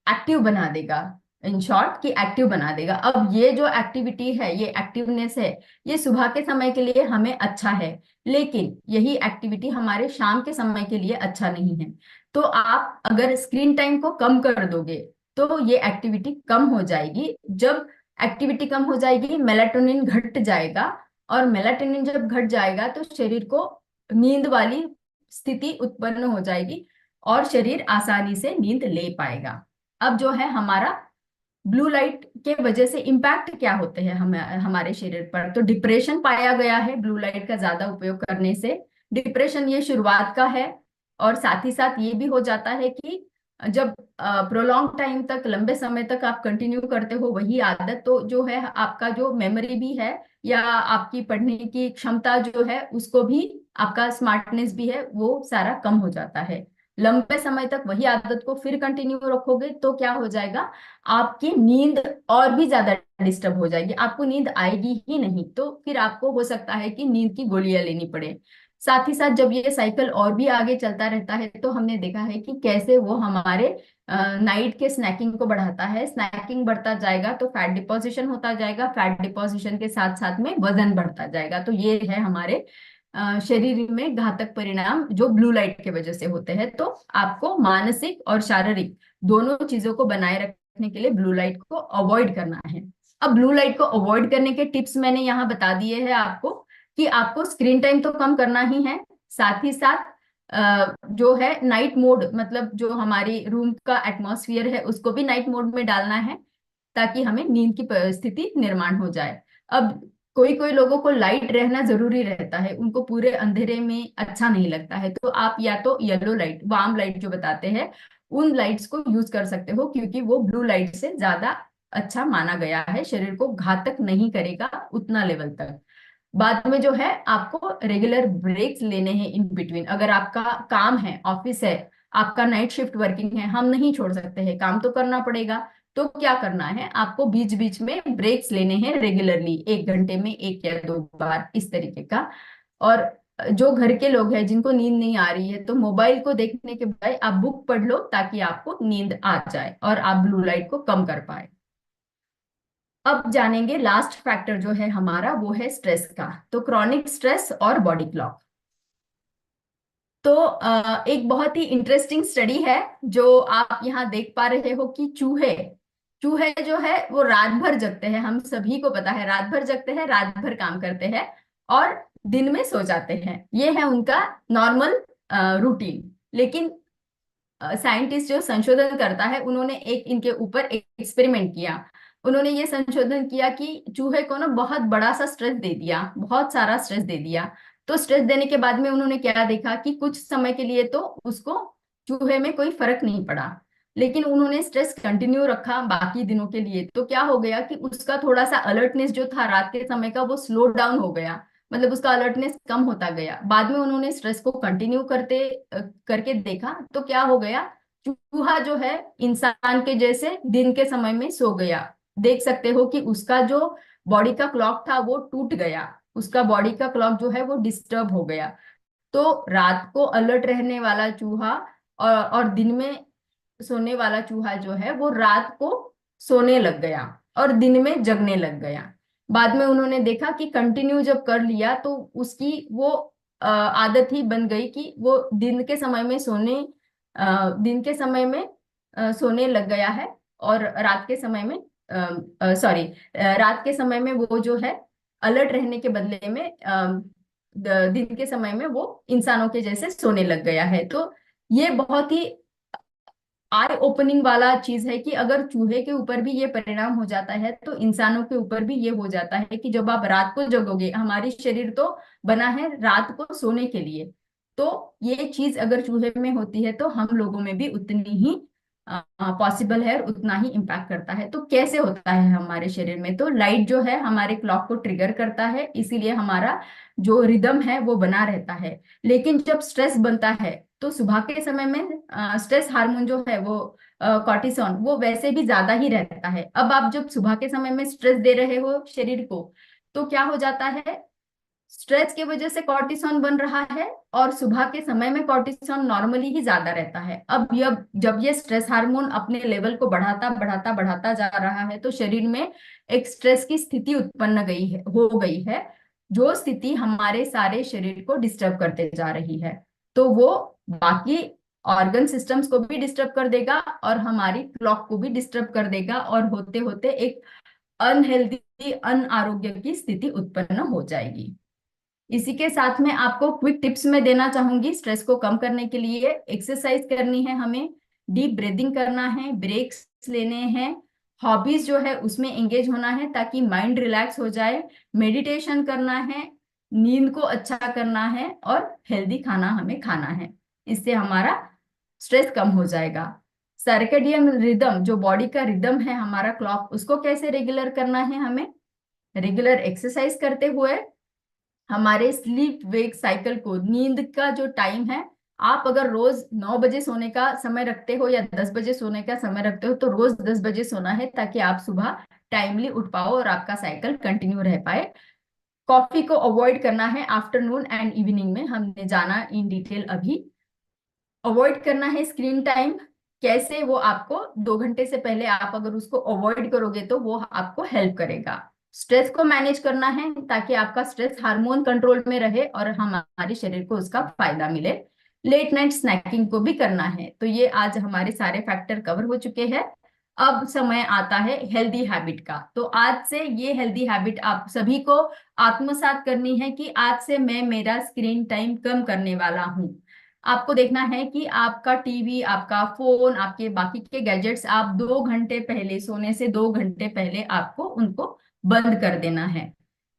एक्टिव बना देगा। इन शॉर्ट कि एक्टिव बना देगा। अब ये जो एक्टिविटी है, ये एक्टिवनेस है, ये सुबह के समय के लिए हमें अच्छा है, लेकिन यही एक्टिविटी हमारे शाम के समय के लिए अच्छा नहीं है। तो आप अगर स्क्रीन टाइम को कम कर दोगे तो ये एक्टिविटी कम हो जाएगी। जब एक्टिविटी कम हो जाएगी, मेलाटोनिन घट जाएगा, और मेलाटोनिन जब घट जाएगा तो शरीर को नींद वाली स्थिति उत्पन्न हो जाएगी और शरीर आसानी से नींद ले पाएगा। अब जो है हमारा ब्लू लाइट के वजह से इम्पैक्ट क्या होते हैं हमारे शरीर पर, तो डिप्रेशन पाया गया है ब्लू लाइट का ज्यादा उपयोग करने से। डिप्रेशन ये शुरुआत का है, और साथ ही साथ ये भी हो जाता है कि जब प्रोलॉन्ग टाइम तक, लंबे समय तक आप कंटिन्यू करते हो वही आदत, तो जो है आपका जो मेमोरी भी है या आपकी पढ़ने की क्षमता जो है उसको भी, आपका स्मार्टनेस भी है वो सारा कम हो जाता है। लंबे समय तक वही आदत को फिर कंटिन्यू रखोगे तो क्या हो जाएगा, आपकी नींद और भी ज्यादा डिस्टर्ब हो जाएगी, आपको नींद आएगी ही नहीं, तो फिर आपको हो सकता है कि नींद की गोलियां लेनी पड़े। साथ ही साथ जब ये साइकिल और भी आगे चलता रहता है तो हमने देखा है कि कैसे वो हमारे नाइट के स्नैकिंग को बढ़ाता है। स्नैकिंग बढ़ता जाएगा तो फैट डिपोजिशन होता जाएगा, फैट डिपोजिशन के साथ साथ में वजन बढ़ता जाएगा। तो ये है हमारे शरीर में घातक परिणाम जो ब्लू लाइट के वजह से होते हैं। तो आपको मानसिक और शारीरिक दोनों चीजों को बनाए रखने के लिए ब्लू लाइट को अवॉइड करना है। अब ब्लू लाइट को अवॉइड करने के टिप्स मैंने यहाँ बता दिए हैं आपको, कि आपको स्क्रीन टाइम तो कम करना ही है, साथ ही साथ जो है नाइट मोड, मतलब जो हमारी रूम का एटमॉस्फेयर है उसको भी नाइट मोड में डालना है, ताकि हमें नींद की परिस्थिति निर्माण हो जाए। अब कोई कोई लोगों को लाइट रहना जरूरी रहता है, उनको पूरे अंधेरे में अच्छा नहीं लगता है, तो आप या तो येलो लाइट, वार्म लाइट जो बताते हैं, उन लाइट्स को यूज कर सकते हो, क्योंकि वो ब्लू लाइट से ज्यादा अच्छा माना गया है, शरीर को घातक नहीं करेगा उतना लेवल तक। बाद में जो है आपको रेगुलर ब्रेक्स लेने हैं इन बिटवीन। अगर आपका काम है, ऑफिस है, आपका नाइट शिफ्ट वर्किंग है, हम नहीं छोड़ सकते हैं, काम तो करना पड़ेगा। तो क्या करना है, आपको बीच बीच में ब्रेक्स लेने हैं रेगुलरली, 1 घंटे में 1 या 2 बार इस तरीके का। और जो घर के लोग हैं जिनको नींद नहीं आ रही है, तो मोबाइल को देखने के बजाय आप बुक पढ़ लो, ताकि आपको नींद आ जाए और आप ब्लू लाइट को कम कर पाए। अब जानेंगे लास्ट फैक्टर जो है हमारा, वो है स्ट्रेस का। तो क्रॉनिक स्ट्रेस और बॉडी क्लॉक। तो एक बहुत ही इंटरेस्टिंग स्टडी है जो आप यहाँ देख पा रहे हो कि चूहे चूहे जो है वो रात भर जगते हैं, हम सभी को पता है, रात भर जगते हैं, रात भर काम करते हैं और दिन में सो जाते हैं, ये है उनका नॉर्मल रूटीन। लेकिन साइंटिस्ट जो संशोधन करता है, उन्होंने एक इनके ऊपर एक एक्सपेरिमेंट किया। उन्होंने ये संशोधन किया कि चूहे को ना बहुत बड़ा सा स्ट्रेस दे दिया, बहुत सारा स्ट्रेस दे दिया। तो स्ट्रेस देने के बाद में उन्होंने क्या देखा कि कुछ समय के लिए तो उसको, चूहे में कोई फर्क नहीं पड़ा, लेकिन उन्होंने स्ट्रेस कंटिन्यू रखा बाकी दिनों के लिए, तो क्या हो गया कि उसका थोड़ा सा अलर्टनेस जो था रात के समय का, वो स्लो डाउन हो गया, मतलब उसका अलर्टनेस कम होता गया। बाद में उन्होंने स्ट्रेस को कंटिन्यू करके देखा, तो क्या हो गया, चूहा जो है इंसान के जैसे दिन के समय में सो गया। देख सकते हो कि उसका जो बॉडी का क्लॉक था वो टूट गया, उसका बॉडी का क्लॉक जो है वो डिस्टर्ब हो गया। तो रात को अलर्ट रहने वाला चूहा और दिन में सोने वाला चूहा जो है, वो रात को सोने लग गया और दिन में जगने लग गया। बाद में उन्होंने देखा कि कंटिन्यू जब कर लिया तो उसकी वो आदत ही बन गई कि वो दिन के समय में सोने लग गया है, और रात के समय में, सॉरी, रात के समय में वो जो है अलर्ट रहने के बदले में दिन के समय में वो इंसानों के जैसे सोने लग गया है। तो ये बहुत ही आई ओपनिंग वाला चीज है कि अगर चूहे के ऊपर भी ये परिणाम हो जाता है तो इंसानों के ऊपर भी ये हो जाता है, कि जब आप रात को जगोगे, हमारी शरीर तो बना है रात को सोने के लिए, तो ये चीज अगर चूहे में होती है तो हम लोगों में भी उतनी ही पॉसिबल है और उतना ही इम्पैक्ट करता है। तो कैसे होता है हमारे शरीर में, तो लाइट जो है हमारे क्लॉक को ट्रिगर करता है, इसीलिए हमारा जो रिदम है वो बना रहता है। लेकिन जब स्ट्रेस बनता है तो सुबह के समय में स्ट्रेस हार्मोन जो है वो कॉर्टिसोन, वो वैसे भी ज्यादा ही रहता है। अब आप जब सुबह के समय में स्ट्रेस दे रहे हो शरीर को, तो क्या हो जाता है, स्ट्रेस की वजह से कॉर्टिसोन बन रहा है, और सुबह के समय में कॉर्टिसोन नॉर्मली ही ज्यादा रहता है। अब जब ये स्ट्रेस हार्मोन अपने लेवल को बढ़ाता बढ़ाता बढ़ाता जा रहा है, तो शरीर में एक स्ट्रेस की स्थिति उत्पन्न हो गई है, जो स्थिति हमारे सारे शरीर को डिस्टर्ब करते जा रही है। तो वो बाकी ऑर्गन सिस्टम्स को भी डिस्टर्ब कर देगा, और हमारी क्लॉक को भी डिस्टर्ब कर देगा, और होते होते एक अनहेल्दी अनारोग्य की स्थिति उत्पन्न हो जाएगी। इसी के साथ में आपको क्विक टिप्स में देना चाहूंगी। स्ट्रेस को कम करने के लिए एक्सरसाइज करनी है हमें, डीप ब्रीदिंग करना है, ब्रेक्स लेने हैं, हॉबीज जो है उसमें एंगेज होना है ताकि माइंड रिलैक्स हो जाए, मेडिटेशन करना है, नींद को अच्छा करना है, और हेल्दी खाना हमें खाना है। इससे हमारा स्ट्रेस कम हो जाएगा। सर्केडियन रिदम, जो बॉडी का रिदम है हमारा क्लॉक, उसको कैसे रेगुलर करना है हमें? रेगुलर एक्सरसाइज करते हुए, हमारे स्लीप वेक साइकिल को, नींद का जो टाइम है, आप अगर रोज 9 बजे सोने का समय रखते हो या 10 बजे सोने का समय रखते हो, तो रोज 10 बजे सोना है ताकि आप सुबह टाइमली उठ पाओ और आपका साइकिल कंटिन्यू रह पाए। कॉफी को अवॉइड करना है आफ्टरनून एंड इवनिंग में, हमने जाना इन डिटेल अभी। अवॉइड करना है स्क्रीन टाइम। कैसे? वो आपको 2 घंटे से पहले आप अगर उसको अवॉइड करोगे तो वो आपको हेल्प करेगा। स्ट्रेस को मैनेज करना है ताकि आपका स्ट्रेस हार्मोन कंट्रोल में रहे और हमारे शरीर को उसका फायदा मिले। लेट नाइट स्नैकिंग को भी करना है। तो ये आज हमारे सारे फैक्टर कवर हो चुके हैं। अब समय आता है हेल्दी हैबिट का। तो आज से ये हेल्दी हैबिट आप सभी को आत्मसात करनी है कि आज से मैं मेरा स्क्रीन टाइम कम करने वाला हूँ। आपको देखना है कि आपका टीवी, आपका फोन, आपके बाकी के गैजेट्स, आप 2 घंटे पहले, सोने से 2 घंटे पहले आपको उनको बंद कर देना है।